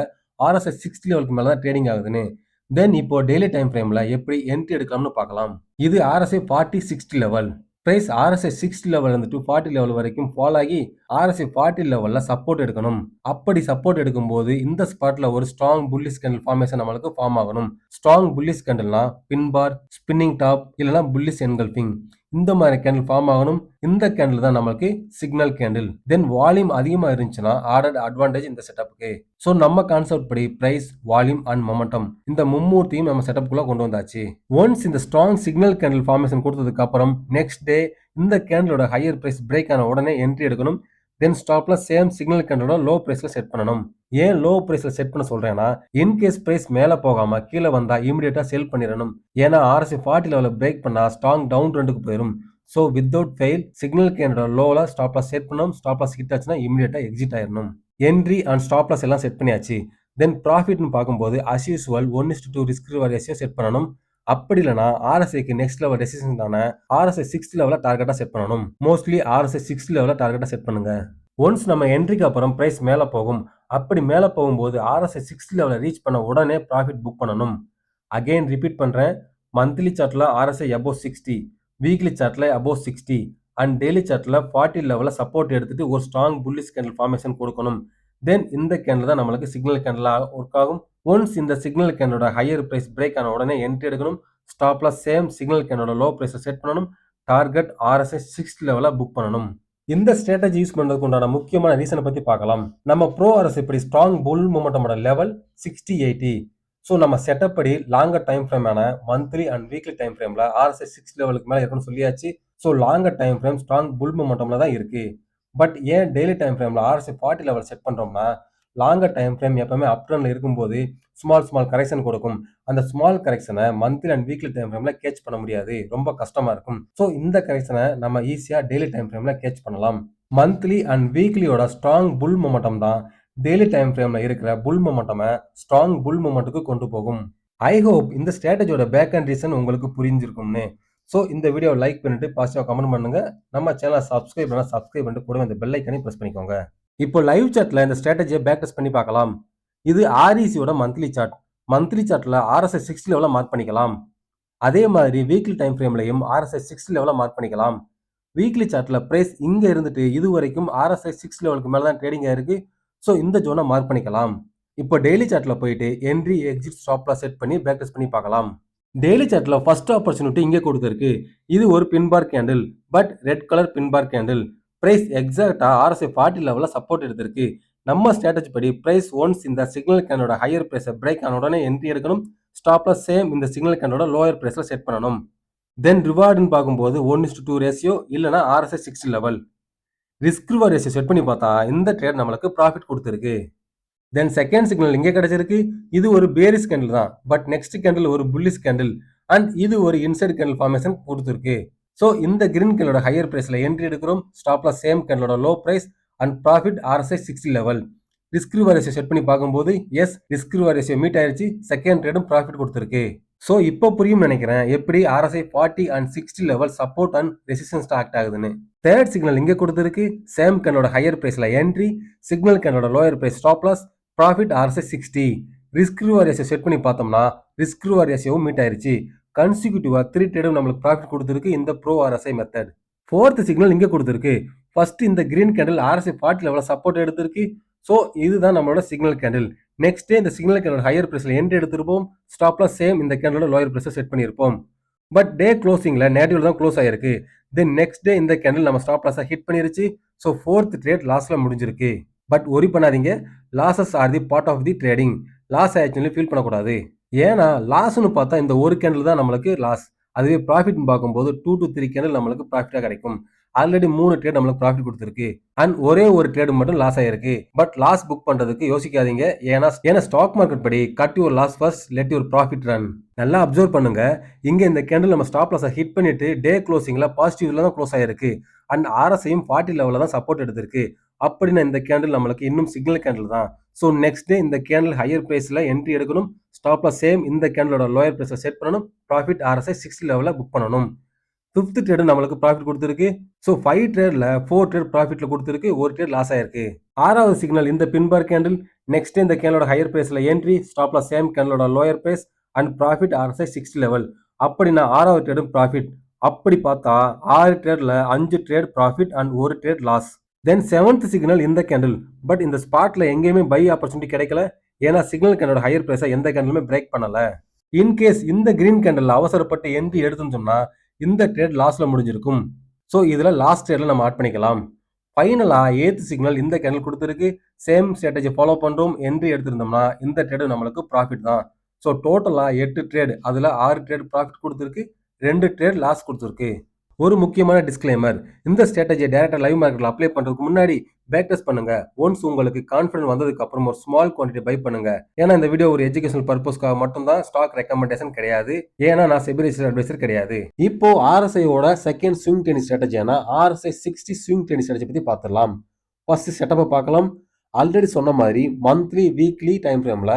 RSI 60 லெவலுக்கு மேல தான் ட்ரேடிங் ஆகுதுன்னு. தென் இப்போ டெய்லி டைம் ஃப்ரேம்ல எப்படி என்ட்ரி எடுக்கலாம்னு பார்க்கலாம். இது RSI 40 60 லெவல். பிரைஸ் RSI 60 லெவல் இருந்துட்டு 40 லெவல் வரைக்கும் ஃபால் ஆகி RSI 40 லெவல்ல சப்போர்ட் எடுக்கணும். அப்படி சப்போர்ட் எடுக்கும்போது இந்த ஸ்பாட்ல ஒரு ஸ்ட்ராங் புல்லிஷ் கேண்டில் ஃபார்மேஷன் நம்மளுக்கு ஃபார்ம் ஆகணும். ஸ்ட்ராங் புல்லிஷ் கேண்டில்னா பின் பார், ஸ்பின்னிங் டாப் இல்லைனா புல்லிஷ் என்கல்ஃபிங் இந்த மாதிரி கேண்டில் ஃபார்ம் ஆகணும். இந்த கேண்டில் தான் நமக்கு சிக்னல் கேண்டில். தென் வால்யூம் அதிகமா இருந்துச்சுன்னா ஆடட் அட்வான்டேஜ் இந்த செட்டப்புக்கு. ஸோ நம்ம கான்செப்ட் படி பிரைஸ், வால்யூம் அண்ட் மொமெண்டம் இந்த மும்மூர்த்தியும் நம்ம செட்டப்புக்குள்ள கொண்டு வந்தாச்சு. ஒன்ஸ் இந்த ஸ்ட்ராங் சிக்னல் கேண்டில் ஃபார்மேஷன் கொடுத்ததுக்கு அப்புறம் நெக்ஸ்ட் டே இந்த கேண்டிலோட ஹையர் பிரைஸ் பிரேக் ஆன உடனே என்ட்ரி எடுக்கணும். தென் ஸ்டாப்ல சேம் சிக்னல் கேண்டிலோட லோ பிரைஸ்ல செட் பண்ணணும். ஏன் லோ பிரைஸ்ல செட் பண்ண சொல்றேன்னா இன்கேஸ் பிரைஸ் மேல போகாம கீழே வந்தா இமிடியேட்டா செல் பண்ணிடணும். ஏன்னா RSI 40 லெவலில் பிரேக் பண்ணா ஸ்ட்ராங் டவுன் ட்ரெண்டுக்கு போயிடும். ஸோ வித்தவுட் ஃபெயில் சிக்னல் கேண்டோட லோவில் ஸ்டாப் லாஸ் செட் பண்ணணும். ஸ்டாப் லாஸ் ஹிட் ஆச்சுன்னா இமிடியேட்டா எக்ஸிட் ஆயிடணும். என்ட்ரி அண்ட் ஸ்டாப் லாஸ் எல்லாம் செட் பண்ணியாச்சு. தென் ப்ராஃபிட்னு பார்க்கும்போது as usual 1:2 risk reward ratio set பண்ணணும். அப்படி இல்லைனா RSIக்கு நெக்ஸ்ட் லெவல் ரெசிஸ்டன்ஸான RSI 60 லெவலில் டார்கெட்டா செட் பண்ணணும். மோஸ்ட்லி RSI 60 லெவலில் டார்கெட்டா செட் பண்ணுங்க. ஒன்ஸ் நம்ம என்ட்ரிக்கு அப்புறம் பிரைஸ் மேலே போகும். அப்படி மேலே போகும்போது RSI 60 லெவலில் ரீச் பண்ண உடனே ப்ராஃபிட் புக் பண்ணணும். அகெயின் ரிப்பீட் பண்ணுறேன், மந்த்லி சார்ட்டில் RSI above 60, வீக்லி சார்ட்டில் above 60 அண்ட் டெய்லி சார்ட்டில் 40 லெவலில் சப்போர்ட் எடுத்துட்டு ஒரு ஸ்ட்ராங் புல்லிஷ் கேண்டில் ஃபார்மேஷன் கொடுக்கணும். தென் இந்த கேண்டில் தான் நம்மளுக்கு சிக்னல் கேண்டிலாக ஒர்க் ஆகும். ஒன்ஸ் இந்த சிக்னல் கேண்டலோட ஹையர் பிரைஸ் பிரேக் ஆன உடனே என்ட்ரி எடுக்கணும். ஸ்டாப் லாஸ் சேம் சிக்னல் கேண்டலோட லோ பிரைஸை செட் பண்ணணும். டார்கெட் RSI 60 லெவல புக் பண்ணணும். இந்த ஸ்ட்ராட்டஜி யூஸ் பண்றதுக்கு உண்டான முக்கியமான ரீசனை பத்தி பார்க்கலாம். நம்ம ப்ரோ RSI படி ஸ்ட்ராங் புல் மொமெண்டமோட லெவல் 60-80. ஸோ நம்ம செட்டப் படி லாங்கர் டைம் ஃப்ரேமான மந்த்லி அண்ட் வீக்லி டைம் ஃப்ரேம்ல RSI 6 லெவலுக்கு மேலே இருக்குன்னு சொல்லியாச்சு. So longer time frame strong bull மொமெண்டம்ல தான் இருக்கு. பட் ஏன் டெய்லி டைம் ஃப்ரேம்ல RSI 40 லெவல் செட் பண்றோம்னா, லாங்கர் டைம் ஃப்ரேம் எப்பவுமே அப் ட்ரெண்ட்ல இருக்கும்போது ஸ்மால் கரெக்ஷன் கொடுக்கும். அந்த ஸ்மால் கரெக்ஷனை மந்த்லி அண்ட் வீக்லி டைம் ஃப்ரேம்ல கேட்ச் பண்ண முடியாது. ரொம்ப கஷ்டமா இருக்கும். ஸோ இந்த கரெக்ஷனை நம்ம ஈஸியா டெய்லி டைம் ஃப்ரேம்ல கேட்ச் பண்ணலாம். மந்த்லி அண்ட் வீக்லியோட ஸ்ட்ராங் புல் மொமெண்டம் தான் டெய்லி டைம் ஃப்ரேம்ல இருக்கிற புல் மொமெண்டமை ஸ்ட்ராங் புல் மொமெண்ட்டுக்கு கொண்டு போகும். ஐ ஹோப் இந்த ஸ்ட்ராட்டஜியோட பேக் அண்ட் ரீசன் உங்களுக்கு புரிஞ்சிருக்கும்னு. ஸோ இந்த வீடியோ லைக் பண்ணிட்டு பாசிட்டிவா கமெண்ட் பண்ணுங்க. நம்ம சேனலை சப்ஸ்கிரைப் பண்ணிட்டு கூட இந்த பெல் ஐக்கனை பிரஸ் பண்ணிக்கோங்க. இப்போ லைவ் சார்ட்ல இந்த ஸ்ட்ராட்டஜியை பேக் டெஸ்ட் பண்ணி பார்க்கலாம். இது RECயோட மந்த்லி சார்ட். மந்த்லி சார்ட்ல RSI 60 லெவல மார்க் பண்ணிக்கலாம். அதே மாதிரி வீக்லி டைம் ஃப்ரேம்லையும் RSI 60 லெவல மார்க் பண்ணிக்கலாம். வீக்லி சார்ட்ல பிரைஸ் இங்க இருந்துட்டு இது வரைக்கும் RSI 6 லெவலுக்கு மேல தான் ட்ரேடிங் ஆயிருக்கு. ஸோ இந்த ஜோனை மார்க் பண்ணிக்கலாம். இப்போ டெய்லி சார்ட்ல போயிட்டு entry exit stop loss set பண்ணி பேக் டெஸ்ட் பண்ணி பார்க்கலாம். டெய்லி சார்ட்ல ஃபர்ஸ்ட் ஆப்பர்ச்சுனிட்டி இங்கே கொடுத்துருக்கு. இது ஒரு pin bar candle, but red colour pin bar candle. Price எக்ஸாக்டா RSI 40 லெவல்ல சப்போர்ட் எடுத்திருக்கு. நம்ம ஸ்ட்ராட்டஜி படி பிரைஸ் ஒன்ஸ் இந்த சிக்னல் கேண்டலோட ஹையர் பிரைஸை பிரேக் ஆன உடனே என்ட்ரி எடுக்கணும். ஸ்டாப் லாஸ் சேம் இந்த சிக்னல் கேண்டலோட லோயர் பிரைஸ்ல செட் பண்ணணும். தென் ரிவார்டுன்னு பார்க்கும்போது 1:2 ரேஷியோ இல்லைனா RSI 60 level. Risk reward ratio set பண்ணி பார்த்தா இந்த ட்ரேட் நம்மளுக்கு ப்ராஃபிட் கொடுத்துருக்கு. தென் செகண்ட் சிக்னல் இங்கே கிடைச்சிருக்கு. இது ஒரு பேரிஷ் கேண்டில் தான், பட் நெக்ஸ்ட் கேண்டில் ஒரு புல்லிஷ் கேண்டில் அண்ட் இது ஒரு இன்சைட் கேண்டில் ஃபார்மேஷன் கொடுத்துருக்கு. ஸோ இந்த கிரீன் கேண்டலோட ஹையர் பிரைஸ்ல என்ட்ரி எடுக்கிறோம். ஸ்டாப்ல சேம் கேண்டலோட low price and profit RSI 60 level. Risk reward ratio set பண்ணி பார்க்கும்போது yes risk reward ratio meet ஆயிடுச்சு. செகண்ட் ட்ரேடும் ப்ராஃபிட் கொடுத்துருக்கு. ஸோ இப்போ புரியும் நினைக்கிறேன் எப்படி RSI 40 அண்ட் 60 level support and resistance act ஆகுதுன்னு. தேர்ட் சிக்னல் இங்கே கொடுத்துருக்கு. சேம் கேண்டலோட ஹையர் பிரைஸ்ல என்ட்ரி, சிக்னல் கேண்டலோட lower price stop loss, profit RSI 60. Risk reward ratio set பண்ணி பார்த்தோம்னா ரிஸ்க் ரிவார்ட் ரேஷியோவும் மீட் ஆயிருச்சு. கன்சிக்யூட்டிவா 3 ட்ரேடும் நம்மளுக்கு ப்ராஃபிட் கொடுத்துருக்கு இந்த pro RSI method. Fourth signal இங்கே கொடுத்துருக்கு. ஃபர்ஸ்ட் இந்த கிரீன் கேண்டில் RSI 40 லெவலில் சப்போர்ட் எடுத்திருக்கு. ஸோ இதுதான் நம்மளோட சிக்னல் கேண்டில். நெக்ஸ்ட் டே இந்த சிக்னல் கேண்டில் ஹையர் பிரைஸ்ல என்ட்ரி எடுத்திருப்போம். ஸ்டாப்ல சேம் இந்த கேண்டிலோட லோயர் பிரைஸை செட் பண்ணியிருப்போம். பட் டே க்ளோசிங்ல நேட்டிவ்ல தான் க்ளோஸ் ஆயிருக்கு. தென் நெக்ஸ்ட் டே இந்த கேண்டில் நம்ம ஸ்டாப் லாஸை ஹிட் பண்ணிருச்சு. ஸோ ஃபோர்த் ட்ரேட் லாஸ்ல முடிஞ்சிருக்கு. பட் ஒரி பண்ணாதீங்க, losses are the part of the trading. Loss ஆயிடுச்சுன்னு ஃபீல் பண்ணக்கூடாது. ஏன்னா லாஸ்ன்னு பார்த்தா இந்த ஒரு கேண்டில் தான் நம்மளுக்கு லாஸ். அதுவே ப்ராஃபிட்னு பார்க்கும்போது 2 to 3 கேண்டில் நம்மளுக்கு ப்ராஃபிட்டா கிடைக்கும். ஆல்ரெடி 3 ட்ரேட் நம்மளுக்கு ப்ராஃபிட் கொடுத்துருக்கு அண்ட் ஒரே ஒரு ட்ரேடு மட்டும் லாஸ் ஆயிருக்கு. பட் லாஸ் புக் பண்றதுக்கு யோசிக்காதீங்க. ஏன்னா ஸ்டாக் மார்க்கெட் படி cut your loss first, let your profit run. நல்லா அப்சர்வ் பண்ணுங்க. இங்க இந்த கேண்டில் நம்ம ஸ்டாப் லாஸை ஹிட் பண்ணிட்டு டே க்ளோசிங்ல பாசிட்டிவ்ல தான் க்ளோஸ் ஆயிருக்கு அண்ட் RSIயும் 40 லெவல்ல தான் சப்போர்ட் எடுத்திருக்கு. அப்படின்னா இந்த கேண்டில் நம்மளுக்கு இன்னும் சிக்னல் கேண்டில் தான். ஸோ நெக்ஸ்ட் டே இந்த கேண்டில் ஹையர் பிரைஸ்ல என்ட்ரி எடுக்கணும். ஸ்டாப்ல சேம் இந்த கேண்டிலோட லோயர் பிரைஸை செட் பண்ணணும். ப்ராஃபிட் RSI 60 லெவலில் புக் பண்ணணும். ஃபிஃப்த் ட்ரேடு நம்மளுக்கு ப்ராஃபிட் கொடுத்துருக்கு. ஸோ 5 ட்ரேட்ல 4 ட்ரேட் ப்ராஃபிட்ல கொடுத்துருக்கு, ஒரு ட்ரேட் லாஸ் ஆயிருக்கு. ஆறாவது சிக்னல் இந்த பின்பார் கேண்டில். நெக்ஸ்ட் இந்த கேண்டலோட ஹையர் பிரைஸ்ல என்ட்ரி, ஸ்டாப்ல சேம் கேண்டலோட lower price and profit RSI 60 level. அப்படின்னா ஆறாவது ட்ரேடும் ப்ராஃபிட். அப்படி பார்த்தா 6 ட்ரேட்ல 5 ட்ரேட் ப்ராஃபிட் அண்ட் ஒரு trade loss. Then seventh signal இந்த கேண்டில். பட் இந்த ஸ்பாட்ல எங்கேயுமே பை ஆப்பர்ச்சுனிட்டி கிடைக்கல. ஏன்னா சிக்னல் கேண்டலோட ஹையர் பிரைஸை எந்த கேண்டலுமே பிரேக் பண்ணல. இன்கேஸ் இந்த கிரீன் கேண்டில் அவசரப்பட்டு என்ட்ரி எடுத்துன்னு சொன்னா இந்த ட்ரேட் லாஸ்ல முடிஞ்சிருக்கும். ஸோ இதுல லாஸ்ட் ட்ரேட்ல நம்ம ஆட் பண்ணிக்கலாம். ஃபைனலா 8th சிக்னல் இந்த கேண்டில் கொடுத்துருக்கு. சேம் ஸ்ட்ராட்டஜி ஃபாலோ பண்றோம். என்ட்ரி எடுத்திருந்தோம்னா இந்த ட்ரேடு நம்மளுக்கு ப்ராஃபிட் தான். ஸோ டோட்டலா 8 ட்ரேட், அதுல 6 ட்ரேட் ப்ராஃபிட் கொடுத்துருக்கு, 2 ட்ரேட் லாஸ் கொடுத்துருக்கு. ஒரு முக்கியமான டிஸ்க்ளைமர், இந்த ஸ்ட்ராட்டஜியை டைரக்டா லைவ் மார்க்கெட்ல அப்ளை பண்றதுக்கு முன்னாடி பேக் டெஸ்ட் பண்ணுங்க. ஒன்ஸ் உங்களுக்கு கான்ஃபிடன்ஸ் வந்ததுக்கு அப்புறம் ஒரு ஸ்மால் குவான்டிட்டி பை பண்ணுங்க. ஏன்னா இந்த வீடியோ ஒரு எஜுகேஷனல் பர்பஸ்க்காக மட்டும் தான், ஸ்டாக் ரெக்கமெண்டேஷன் கிடையாது. ஏன்னா நான் செபி ரிஜிஸ்டர்ட் அட்வைசர் கிடையாது. இப்போ RSIயோட செகண்ட் ஸ்விங் ட்ரேடிங் ஸ்ட்ராட்டஜியான RSI 60 ஸ்விங் ட்ரேடிங் ஸ்ட்ராட்டஜி பத்தி பார்த்துடலாம். ஃபர்ஸ்ட் செட்டப்பை பார்க்கலாம். ஆல்ரெடி சொன்ன மாதிரி மந்த்லி வீக்லி டைம் ஃப்ரேம்ல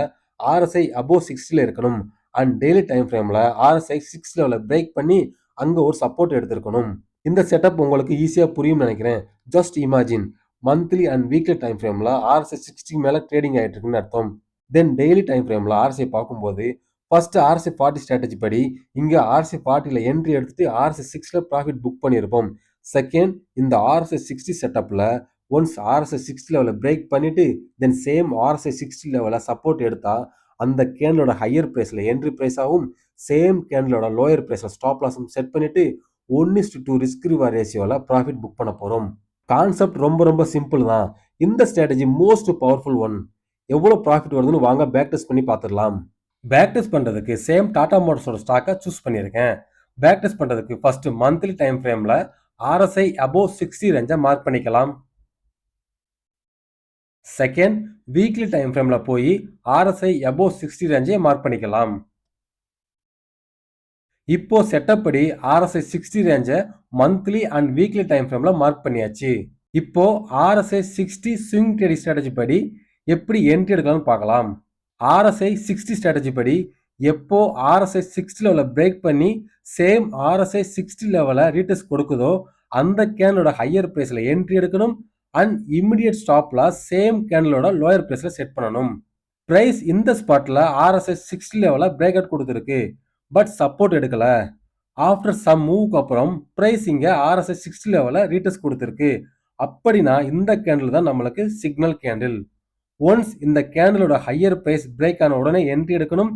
RSI above 60ல இருக்கணும் அண்ட் டெய்லி டைம் ஃப்ரேம்ல RSI 6 லெவல பிரேக் பண்ணி அங்க ஒரு சப்போர்ட் எடுத்திருக்கணும். இந்த செட்டப் உங்களுக்கு ஈஸியா புரியும் நினைக்கிறேன். Just imagine, monthly and weekly time ஃப்ரேம்ல RSI 60 மேல ட்ரேடிங் ஆயிட்டு இருக்குன்னு அர்த்தம். தென் டெய்லி டைம் ஃப்ரேம்ல RSI பார்க்கும்போது ஃபர்ஸ்ட் RSI 40 ஸ்ட்ராட்டஜி படி இங்க RSI 40ல என்ட்ரி எடுத்துட்டு RSI 6ல ப்ராஃபிட் புக் பண்ணியிருப்போம். செகண்ட், இந்த RSI 60 செட்டப்ல ஒன்ஸ் RSI 60 லெவல பிரேக் பண்ணிட்டு தென் சேம் RSI 60 லெவல சப்போர்ட் எடுத்தா அந்த கேண்டலோட ஹையர் பிரைஸ்ல என்ட்ரி பிரைஸாவும் சேம் கேண்டலோட லோயர் பிரைஸ்ல ஸ்டாப் லாஸும் செட் பண்ணிட்டு 1:2 ரிஸ்க் ரிவார்ட் ரேஷியோல ப்ராஃபிட் புக் பண்ண போறோம். கான்செப்ட் ரொம்ப ரொம்ப சிம்பிள் தான். இந்த ஸ்ட்ராட்டஜி மோஸ்ட் பவர்ஃபுல் ஒன். எவ்வளவு ப்ராஃபிட் வருதுன்னு வாங்க பேக் டெஸ்ட் பண்ணி பார்த்துடலாம். பேக் டெஸ்ட் பண்றதுக்கு சேம் டாடா மோட்டார்ஸோட ஸ்டாக்கை சூஸ் பண்ணியிருக்கேன். பேக் டெஸ்ட் பண்றதுக்கு ஃபர்ஸ்ட் மந்த்லி டைம் ஃப்ரேம்ல RSI above 60 ரேஞ்சை மார்க் பண்ணிக்கலாம். செகண்ட் வீக்லி டைம் ஃப்ரேம்ல போய் RSI above 60 ரேஞ்சை மார்க் பண்ணிக்கலாம். இப்போ செட்டப் படி RSI 60 ரேஞ்சை மந்த்லி அண்ட் வீக்லி டைம் ஃப்ரேம்ல மார்க் பண்ணியாச்சு. இப்போ RSI 60 ஸ்விங் ட்ரேடிங் ஸ்ட்ராட்டஜி படி எப்படி என்ட்ரி எடுக்கலாம்னு பார்க்கலாம். RSI 60 ஸ்ட்ராட்டஜி படி எப்போ RSI 60 லெவல பிரேக் பண்ணி சேம் RSI 60 லெவல ரீடெஸ்ட் கொடுக்குதோ அந்த கேண்டலோட ஹையர் பிரைஸ்ல என்ட்ரி எடுக்கணும் and immediate stop loss same கேண்டலோட லோயர் பிரைஸ்ல செட் பண்ணணும். பிரைஸ் இந்த ஸ்பாட்ல RSI 60 லெவல பிரேக் அவுட் கொடுத்துருக்கு, பட் சப்போர்ட் எடுக்கல. ஆஃப்டர் சம் மூவ்க்கு அப்புறம் பிரைஸ் இங்க RSI 60 லெவல ரீடெஸ்ட் கொடுத்துருக்கு. அப்படின்னா இந்த கேண்டில் தான் நம்மளுக்கு சிக்னல் கேண்டில். ஒன்ஸ் இந்த கேண்டிலோட ஹையர் பிரைஸ் பிரேக் ஆன உடனே என்ட்ரி எடுக்கணும்.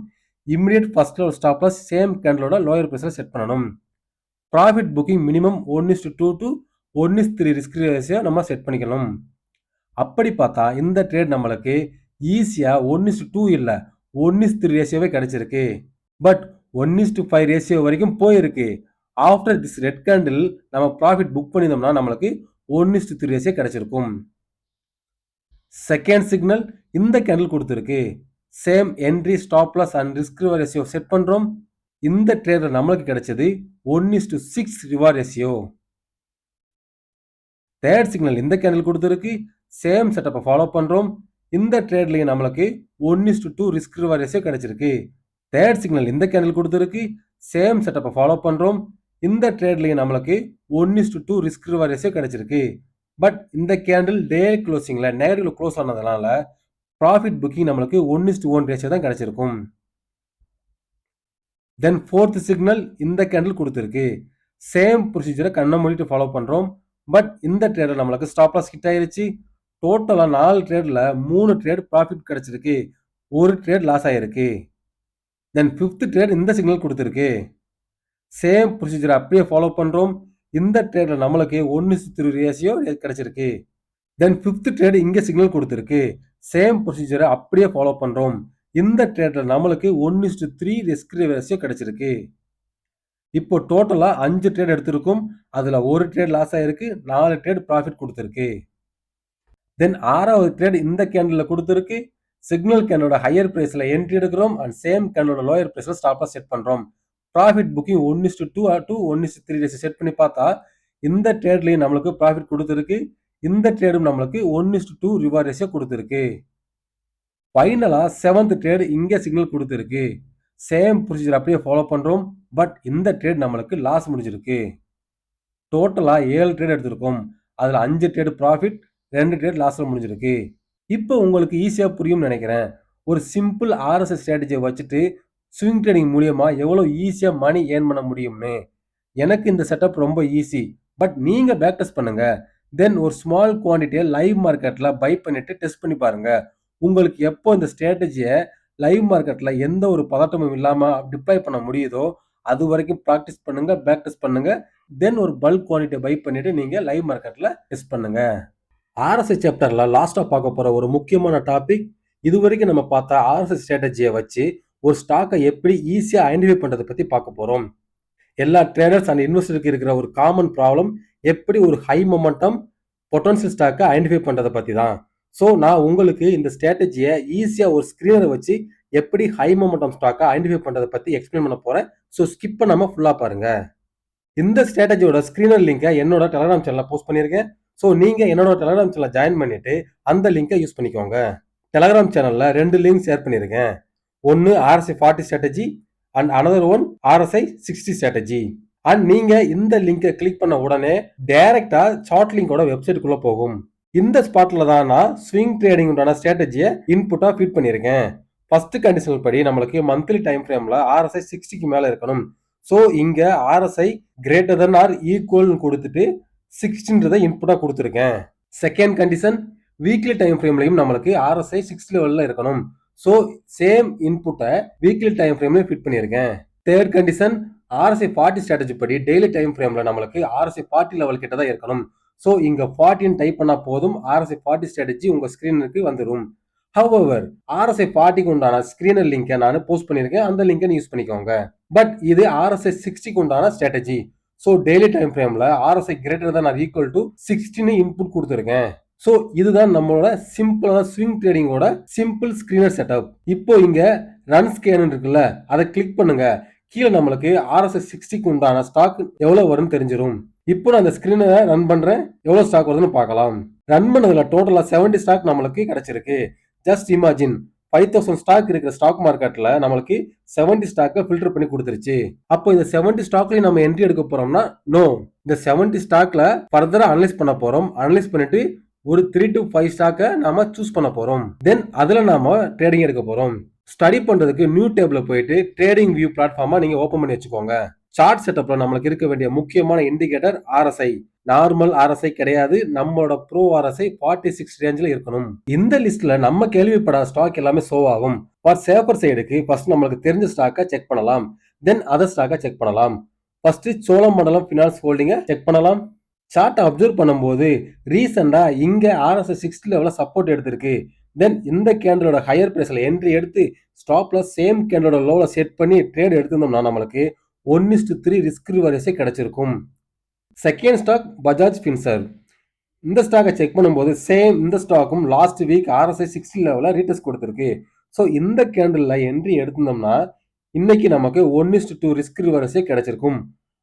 Immediate first level stop loss same கேண்டிலோட லோயர் பிரைஸ்ல செட் பண்ணணும். Profit booking minimum 1:2 to 1:3 risk ratio நம்ம செட் பண்ணிக்கணும். அப்படி பார்த்தா இந்த ட்ரேட் நம்மளுக்கு ஈஸியா 1:2 இல்ல 1:3 ரேஷியோவே கிடைச்சிருக்கு. பட் 1:5 ரேஷியோ வரைக்கும் போயிருக்கு. ஆஃப்டர் திஸ் ரெட் கேண்டில் நம்ம ப்ராஃபிட் புக் பண்ணியிருந்தோம்னா நம்மளுக்கு 1:3 ரேஷியோ கிடைச்சிருக்கும். செகண்ட் சிக்னல் இந்த கேண்டில் கொடுத்துருக்கு. Same entry stop loss and risk reward ratio set பண்றோம். இந்த ட்ரேட்ல நம்மளுக்கு கிடைச்சது 1:6 ரிவார்ட் ரேஷியோ. தேர்ட் சிக்னல் இந்த கேண்டில் கொடுத்துருக்கு. சேம் செட்டப்பை ஃபாலோ பண்றோம். இந்த ட்ரேட்லயும் நம்மளுக்கு 1:2 ரிஸ்க் ரிவார்ட் ரேஷியோ கிடைச்சிருக்கு. தேர்ட் சிக்னல் இந்த கேண்டில் கொடுத்துருக்கு. சேம் செட்டப்பை ஃபாலோ பண்றோம். இந்த ட்ரேட்லயும் நம்மளுக்கு 1:2 ரிஸ்க் ரிவார்ட் ரேஷியோ கிடைச்சிருக்கு. பட் இந்த கேண்டில் டே க்ளோசிங்ல நெகட்டிவ்ல க்ளோஸ் ஆனதுனால ப்ராஃபிட் புக்கிங் நம்மளுக்கு 1:1 ரேஷியோ தான் கிடைச்சிருக்கும். தென் ஃபோர்த் சிக்னல் இந்த கேண்டில் கொடுத்துருக்கு. சேம் ப்ரொசீஜரை கண்ணை மூடிட்டு ஃபாலோ பண்றோம். பட் இந்த ட்ரேட்ல நம்மளுக்கு ஸ்டாப் லாஸ் ஹிட் ஆயிருச்சு. டோட்டலா 4 ட்ரேட்ல 3 ட்ரேட் ப்ராஃபிட் கிடைச்சிருக்கு, ஒரு ட்ரேட் லாஸ் ஆயிருக்கு. தென் ஃபிஃப்த் ட்ரேட் இந்த சிக்னல் கொடுத்துருக்கு. சேம் ப்ரொசீஜரை அப்படியே ஃபாலோ பண்றோம். இந்த ட்ரேட்ல நம்மளுக்கு 1:3 ரேஷியோ கிடைச்சிருக்கு. தென் ஃபிஃப்த் ட்ரேட் இங்க சிக்னல் கொடுத்துருக்கு. சேம் ப்ரொசீஜரை அப்படியே ஃபாலோ பண்றோம். இந்த ட்ரேட்ல நம்மளுக்கு 1:3 ரிஸ்க் ரேஷியோ கிடைச்சிருக்கு. இப்போ டோட்டலா 5 ட்ரேட் எடுத்திருக்கும். அதுல ஒரு ட்ரேட் லாஸ் ஆயிருக்கு, 4 ட்ரேட் ப்ராஃபிட் கொடுத்திருக்கு. தென் ஆறாவது ட்ரேட் இந்த கேண்டில்ல கொடுத்திருக்கு. சிக்னல் கேண்டலோட ஹையர் பிரைஸ்ல என்ட்ரி எடுக்கிறோம் அண்ட் சேம் கேண்டலோட லோயர் பிரைஸ்ல ஸ்டாப் லாஸ் செட் பண்றோம். Profit booking 1:2 to 1:3 ratio set பண்ணி பார்த்தா இந்த ட்ரேட்லயும் நம்மளுக்கு ப்ராஃபிட் கொடுத்திருக்கு. இந்த ட்ரேடும் நம்மளுக்கு 1:2 ரிவார்ட் ரேஷியோ கொடுத்திருக்கு. ஃபைனலா 7th ட்ரேட் இங்க சிக்னல் கொடுத்திருக்கு. சேம் ப்ரொசீஜர் அப்படியே ஃபாலோ பண்றோம். பட் இந்த ட்ரேட் நம்மளுக்கு லாஸ் முடிஞ்சிருக்கு. டோட்டலா 7 ட்ரேட் எடுத்திருக்கோம். அதுல 5 ட்ரேட் ப்ராஃபிட், 2 ட்ரேட் லாஸ்ல முடிஞ்சிருக்கு. இப்போ உங்களுக்கு ஈஸியா புரியும் நினைக்கிறேன். ஒரு சிம்பிள் RSI ஸ்ட்ராட்டஜியை வச்சுட்டு ஸ்விங் ட்ரேடிங் மூலியமா எவ்வளவு ஈஸியா மணி ஏர்ன் பண்ண முடியும்னு. எனக்கு இந்த செட்டப் ரொம்ப ஈஸி. பட் நீங்க பேக் டெஸ்ட் பண்ணுங்க. தென் ஒரு ஸ்மால் குவான்டிட்டியை லைவ் மார்க்கெட்ல பை பண்ணிட்டு டெஸ்ட் பண்ணி பாருங்க. உங்களுக்கு எப்போ இந்த ஸ்ட்ராட்டஜியை லைவ் மார்க்கெட்ல எந்த ஒரு பதட்டமும் இல்லாம டிப்ளாய் பண்ண முடியுதோ அது வரைக்கும் ப்ராக்டிஸ் பண்ணுங்க, பேக் டெஸ்ட் பண்ணுங்க. தென் ஒரு பல்க் குவான்டிட்டியை பை பண்ணிட்டு நீங்க லைவ் மார்க்கெட்ல டெஸ்ட் பண்ணுங்க. RSI சாப்டர்ல லாஸ்டா பார்க்க போற ஒரு முக்கியமான டாபிக், இதுவரைக்கும் நம்ம பார்த்த RSI ஸ்ட்ராட்டஜியை வச்சு ஒரு ஸ்டாக்கை எப்படி ஈஸியா ஐடென்டிஃபை பண்றதை பத்தி பார்க்க போறோம். எல்லா ட்ரேடர்ஸ் அண்ட் இன்வெஸ்டருக்கு இருக்கிற ஒரு காமன் ப்ராப்ளம், எப்படி ஒரு ஹை மொமெண்டம் பொட்டன்ஷியல் ஸ்டாக்கை ஐடென்டிஃபை பண்றதை பத்தி தான். ஸோ நான் உங்களுக்கு இந்த ஸ்ட்ராட்டஜியை ஈஸியா ஒரு ஸ்கிரீனரை வச்சு எப்படி ஹை மொமெண்டம் ஸ்டாக்கை ஐடென்டிஃபை பண்றதை பத்தி எக்ஸ்பிளைன் பண்ண போறேன். ஸோ ஸ்கிப் பண்ணாம ஃபுல்லா பாருங்க. இந்த ஸ்ட்ராட்டஜியோட ஸ்கிரீனர் லிங்கை என்னோட டெலகிராம் சேனல்ல போஸ்ட் பண்ணியிருக்கேன். ஸோ நீங்க என்னோட டெலகிராம் சேனல் ஜாயின் பண்ணிட்டு அந்த லிங்கை யூஸ் பண்ணிக்கோங்க. டெலகிராம் சேனல்ல 2 லிங்க் ஷேர் பண்ணியிருக்கேன். ஒன்னு RSI 40 strategy and another one RSI 60 strategy. And நீங்க இந்த லிங்கை கிளிக் பண்ண உடனே டைரக்டா சார்ட் லிங்கோட வெப்சைட்டுக்குள்ள போகும். இந்த ஸ்பாட்ல தான் நான் ஸ்விங் ட்ரேடிங் உண்டான ஸ்ட்ராட்டஜியை இன்புட்டா ஃபீட் பண்ணியிருக்கேன். ஃபர்ஸ்ட் கண்டிஷனல் படி நம்மளுக்கு மந்த்லி டைம் ஃப்ரேம்ல RSI 60க்கு மேல இருக்கணும். ஸோ இங்க RSI greater than or equal கொடுத்துட்டு 60ன்றதை இன்புட்டா கொடுத்துருக்கேன். செகண்ட் கண்டிஷன், வீக்லி டைம் ஃப்ரேம்லயும் நம்மளுக்கு RSI 6 லெவல்ல இருக்கணும். ஸோ சேம் இன்புட்ட வீக்லி டைம் ஃப்ரேம்லயும் ஃபிட் பண்ணியிருக்கேன். தேர்ட் கண்டிஷன், RSI 40 ஸ்ட்ராட்டஜி படி டெய்லி டைம் ஃப்ரேம்ல நம்மளுக்கு RSI 40 லெவல் கிட்ட தான் இருக்கணும். ஸோ இங்க 40 டைப் பண்ணா போதும், RSI 40 ஸ்ட்ராட்டஜி உங்க ஸ்கிரீனுக்கு வந்துரும். ஹவெவர், RSI 40க்கு உண்டான ஸ்கிரீனர் லிங்கை நான் போஸ்ட் பண்ணியிருக்கேன். அந்த லிங்கை யூஸ் பண்ணிக்கோங்க. பட் இது RSI 60க்கு உண்டான ஸ்ட்ராட்டஜி. ஸோ டெய்லி டைம் ஃப்ரேம்ல RSI greater than or equal to 60ன்னு இன்புட் கொடுத்துருக்கேன். ஸோ இதுதான் நம்மளோட சிம்பிளான ஸ்விங் ட்ரேடிங்கோட சிம்பிள் ஸ்கிரீனர் செட்டப். இப்போ இங்க ரன் ஸ்கேன் இருக்குல்ல, அதை கிளிக் பண்ணுங்க. கீழே நம்மளுக்கு RSI 60க்கு உண்டான ஸ்டாக் எவ்வளவு வரும்னு தெரிஞ்சிடும். இப்போ நான் அந்த ஸ்கிரீனை ரன் பண்றேன், எவ்வளவு ஸ்டாக் வருதுன்னு பார்க்கலாம். ரன் பண்ணதுல டோட்டலா 70 ஸ்டாக் நம்மளுக்கு கிடைச்சிருக்கு. ஜஸ்ட் இமேஜின், 5000 ஸ்டாக் இருக்கிற ஸ்டாக் மார்க்கெட்ல நம்மளுக்கு 70 ஸ்டாக்கை ஃபில்டர் பண்ணி கொடுத்துருச்சு. அப்போ இந்த 70 ஸ்டாக்லயும் நம்ம என்ட்ரி எடுக்க போறோம்னா நோ, இந்த 70 ஸ்டாக்ல ஃபர்தரா அனலைஸ் பண்ண போறோம். அனலைஸ் பண்ணிட்டு ஒரு 3 to 5 ஸ்டாக்கை நாம சூஸ் பண்ண போறோம். தென் அதுல நாம ட்ரேடிங் எடுக்க போறோம். ஸ்டடி பண்றதுக்கு நியூ டேப்ல போயிட்டு ட்ரேடிங் வியூ பிளாட்ஃபார்மா நீங்க ஓபன் பண்ணி வச்சுக்கோங்க. சார்ட் செட்டப்ல நம்மளுக்கு இருக்க வேண்டிய முக்கியமான இண்டிகேட்டர் RSI. நார்மல் RSI கிடையாது, நம்மளோட ப்ரோ RSI 46 ரேஞ்சில் இருக்கணும். இந்த லிஸ்ட்ல நம்ம கேள்விப்படாத ஸ்டாக் எல்லாமே ஷோ ஆகும். ஃபார் சேஃபர் சைடுக்கு ஃபர்ஸ்ட் நம்மளுக்கு தெரிஞ்ச ஸ்டாக்கை செக் பண்ணலாம். தென் அதர் ஸ்டாக்கை செக் பண்ணலாம். ஃபர்ஸ்ட் சோழமண்டலம் ஃபினான்ஸ் ஹோல்டிங்கை செக் பண்ணலாம். சார்ட்டை அப்சர்வ் பண்ணும்போது ரீசெண்டா இங்க RSI 60 லெவல சப்போர்ட் எடுத்திருக்கு. தென் இந்த கேண்டலோட ஹையர் பிரைஸ்ல என்ட்ரி எடுத்து ஸ்டாப்ல சேம் கேண்டலோட லோல செட் பண்ணி ட்ரேட் எடுத்திருந்தோம்னா நம்மளுக்கு 1:3 ரிஸ்க் ரிவர்ஸே கிடைச்சிருக்கும். Second stock Bajaj Finserv. இந்த ஸ்டாக்கை செக் பண்ணும்போது சேம் இந்த ஸ்டாக்கும் லாஸ்ட் வீக் RSI 60 லெவல ரீடெஸ்ட் கொடுத்திருக்கு. ஸோ இந்த கேண்டல்ல என்ட்ரி எடுத்திருந்தோம்னா இன்னைக்கு நமக்கு 1:2 ரிஸ்க் ரிவர்ஸே கிடைச்சிருக்கும்.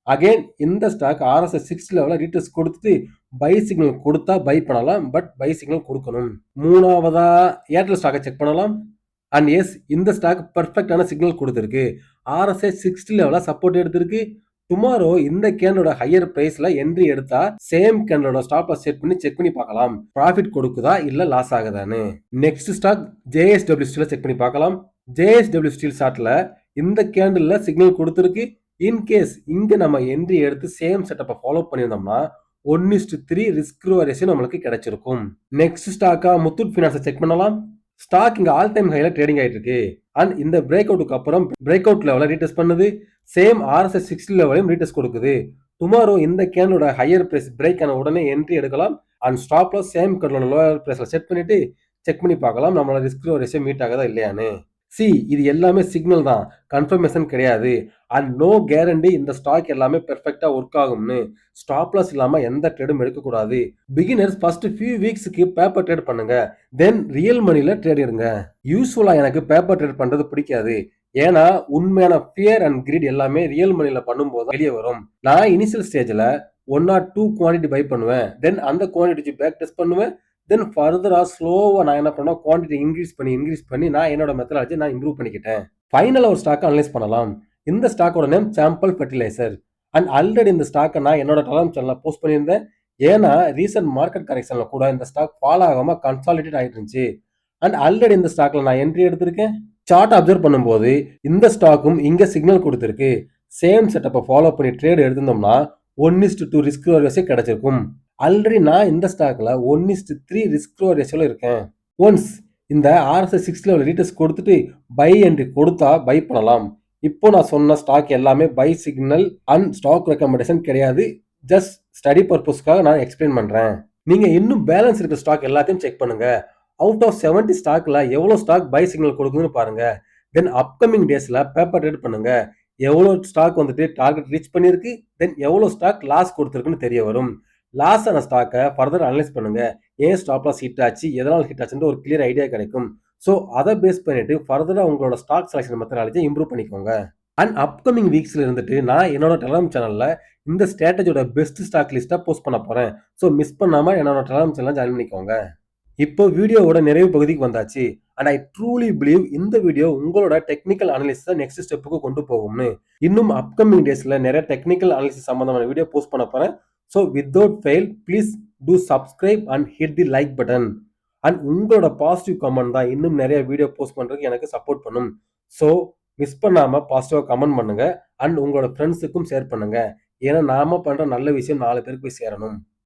அகைன் இந்த ஸ்டாக் RSI 60 லெவல ரீடெஸ்ட் கொடுத்துட்டு பை சிக்னல் கொடுத்தா பை பண்ணலாம். பட் பை சிக்னல் கொடுக்கணும். மூணாவதா ஏர்டெல் ஸ்டாக்கை செக் பண்ணலாம். அண்ட் எஸ், இந்த ஸ்டாக் பெர்ஃபெக்டான சிக்னல் கொடுத்திருக்கு. RSI 60 லெவல சப்போர்ட் எடுத்திருக்கு. டுமாரோ இந்த கேண்டலோட ஹையர் பிரைஸ்ல என்ட்ரி எடுத்தா சேம் கேண்டலோட ஸ்டாப் லாஸ் செட் பண்ணி செக் பண்ணி பார்க்கலாம், ப்ராஃபிட் கொடுக்குதா இல்ல லாஸ் ஆகுதான்னு. Next stock JSW steel check பண்ணி பார்க்கலாம். JSW ஸ்டீல் சார்ட்ல இந்த கேண்டல்ல சிக்னல் கொடுத்திருக்கு. இன்கேஸ் இங்க நம்ம என்ட்ரி எடுத்து சேம் செட்டப்பை ஃபாலோ பண்ணியிருந்தோம்னா 1:3 ரிஸ்க் ரேஷியோ நம்மளுக்கு கிடைச்சிருக்கும். நெக்ஸ்ட் ஸ்டாக்கா முத்தூட் ஃபினான்ஸை செக் பண்ணலாம். ஸ்டாக் இங்க ஆல் டைம் ஹைல ட்ரேடிங் ஆயிட்டு இருக்கு. அண்ட் இந்த பிரேக் அவுட்டுக்கு அப்புறம் பிரேக் அவுட் லெவல ரீடெஸ்ட் பண்ணுது. சேம் RSI 60 லெவலையும் ரீடெஸ்ட் கொடுக்குது. டுமாரோ இந்த கேண்டலோட ஹையர் பிரைஸ் பிரேக் ஆன உடனே என்ட்ரி எடுக்கலாம். அண்ட் ஸ்டாப் லாஸ் சேம் கேண்டலோட லோயர் பிரைஸ்ல செட் பண்ணிட்டு செக் பண்ணி பார்க்கலாம் நம்மளோட ரிஸ்க் ரேஷியோ மீட் ஆகுதா இல்லையான்னு. இது எல்லாமே சிக்னல் தான், கன்ஃபர்மேஷன் கிடையாது. அண்ட் நோ கேரண்டி இந்த ஸ்டாக் எல்லாமே பெர்ஃபெக்டா ஒர்க் ஆகும்னு. ஸ்டாப் லாஸ் இல்லாம எந்த ட்ரேடும் எடுக்கக்கூடாது. பிகினர்ஸ் ஃபர்ஸ்ட் ஃபியூ வீக்ஸ்க்கு பேப்பர் ட்ரேட் பண்ணுங்க. தென் ரியல் மணில ட்ரேட் எடுங்க. யூஸ்வலா எனக்கு பேப்பர் ட்ரேட் பண்றது பிடிக்காது. ஏன்னா உண்மையான ஃபியர் அண்ட் கிரீட் எல்லாமே ரியல் மணில பண்ணும்போது வெளியே வரும். நான் இனிஷியல் ஸ்டேஜ்ல 1 or 2 குவான்டிட்டி பை பண்ணுவேன். தென் அந்த குவான்டிட்டி பேக் டெஸ்ட் பண்ணுவேன். தென் ஃபர்தரா ஸ்லோவா நான் என்ன பண்ணேன், குவான்டிட்டி இன்க்ரீஸ் பண்ணி நான் என்னோட மெத்தடாலஜி நான் இம்ப்ரூவ் பண்ணிக்கிட்டேன். ஃபைனலா ஒரு ஸ்டாக் அனலைஸ் பண்ணலாம். இந்த ஸ்டாக்கோட name Chambal fertiliser. And already இந்த ஸ்டாக்கை நான் என்னோட டெலிகிராம் சேனல்ல போஸ்ட் பண்ணியிருந்தேன். ஏன்னா ரீசன்ட் மார்க்கெட் கரெக்ஷன்ல கூட இந்த ஸ்டாக் ஃபாலோ ஆகாம கன்சாலிடேட் ஆயிட்டு இருந்துச்சு. அண்ட் ஆல்ரெடி இந்த ஸ்டாக்ல நான் என்ட்ரி எடுத்திருக்கேன். சார்ட் அப்சர்வ் பண்ணும்போது இந்த ஸ்டாக்கும் இங்க சிக்னல் கொடுத்திருக்கு. சேம் செட்டப்பை ஃபாலோ பண்ணி ட்ரேட் எடுத்திருந்தோம்னா 1:2 ரிஸ்க் ரேஷியோ கிடைச்சிருக்கும். ஆல்ரெடி நான் இந்த ஸ்டாக்ல 1:3 ரிஸ்க் ரேஷியோல இருக்கேன். ஒன்ஸ் இந்த RSI 60 லெவல் ரீடெஸ்ட் கொடுத்துட்டு பை என்ட்ரி கொடுத்தா பை பண்ணலாம். இப்போ நான் சொன்ன ஸ்டாக் எல்லாமே buy signal and stock recommendation கிடையாது. ஜஸ்ட் ஸ்டடி பர்பஸ்க்காக நான் எக்ஸ்பிளைன் பண்றேன். நீங்க இன்னும் பேலன்ஸ் இருக்கிற ஸ்டாக் எல்லாத்தையும் செக் பண்ணுங்க. அவுட் ஆஃப் 70 ஸ்டாக்ல எவ்வளவு ஸ்டாக் பை சிக்னல் கொடுக்குதுன்னு பாருங்க. தென் அப்கமிங் டேஸ்ல பேப்பர் ட்ரேட் பண்ணுங்க. எவ்வளவு ஸ்டாக் வந்துட்டு டார்கெட் ரீச் பண்ணிருக்கு, தென் எவ்வளவு ஸ்டாக் லாஸ் கொடுத்துருக்குன்னு தெரிய வரும். லாஸ் ஆன ஸ்டாக்கை ஃபர்தர் அனலைஸ் பண்ணுங்க. ஏன் ஸ்டாப் லாஸ் ஹிட் ஆச்சு, எதனால் ஹிட் ஆச்சுன்னு ஒரு கிளியர் ஐடியா கிடைக்கும். ஸோ அதை பேஸ் பண்ணிட்டு ஃபர்தரா உங்களோட ஸ்டாக் செலக்ஷன் மெத்தடாலஜி இம்ப்ரூவ் பண்ணிக்கோங்க. அண்ட் அப்கமிங் வீக்ஸ்ல இருந்துட்டு நான் என்னோட டெலிகிராம் சேனல்ல இந்த ஸ்ட்ராட்டஜியோட பெஸ்ட் ஸ்டாக் லிஸ்ட்டை போஸ்ட் பண்ண போறேன். ஸோ மிஸ் பண்ணாம என்னோட டெலிகிராம் சேனல் ஜாயின் பண்ணிக்கோங்க. இப்போ வீடியோவோட நிறைவு பகுதிக்கு வந்தாச்சு. அண்ட் ஐ ட்ரூலி பிலீவ் இந்த வீடியோ உங்களோட டெக்னிக்கல் அனாலிசிஸை நெக்ஸ்ட் ஸ்டெப்புக்கு கொண்டு போகும்னு. இன்னும் அப்கமிங் டேஸ்ல நிறைய டெக்னிக்கல் அனாலிசிஸ் சம்பந்தமான வீடியோ போஸ்ட் பண்ண போறேன். So without fail please do subscribe and hit the like button. And உங்களோட பாசிட்டிவ் கமெண்ட் தான் இன்னும் நிறைய வீடியோ போஸ்ட் பண்றதுக்கு எனக்கு சப்போர்ட் பண்ணும். ஸோ மிஸ் பண்ணாம பாசிட்டிவா கமெண்ட் பண்ணுங்க. அண்ட் உங்களோட ஃப்ரெண்ட்ஸுக்கும் ஷேர் பண்ணுங்க. ஏன்னா நாம பண்ற நல்ல விஷயம் 4 பேருக்கு போய் சேரணும்.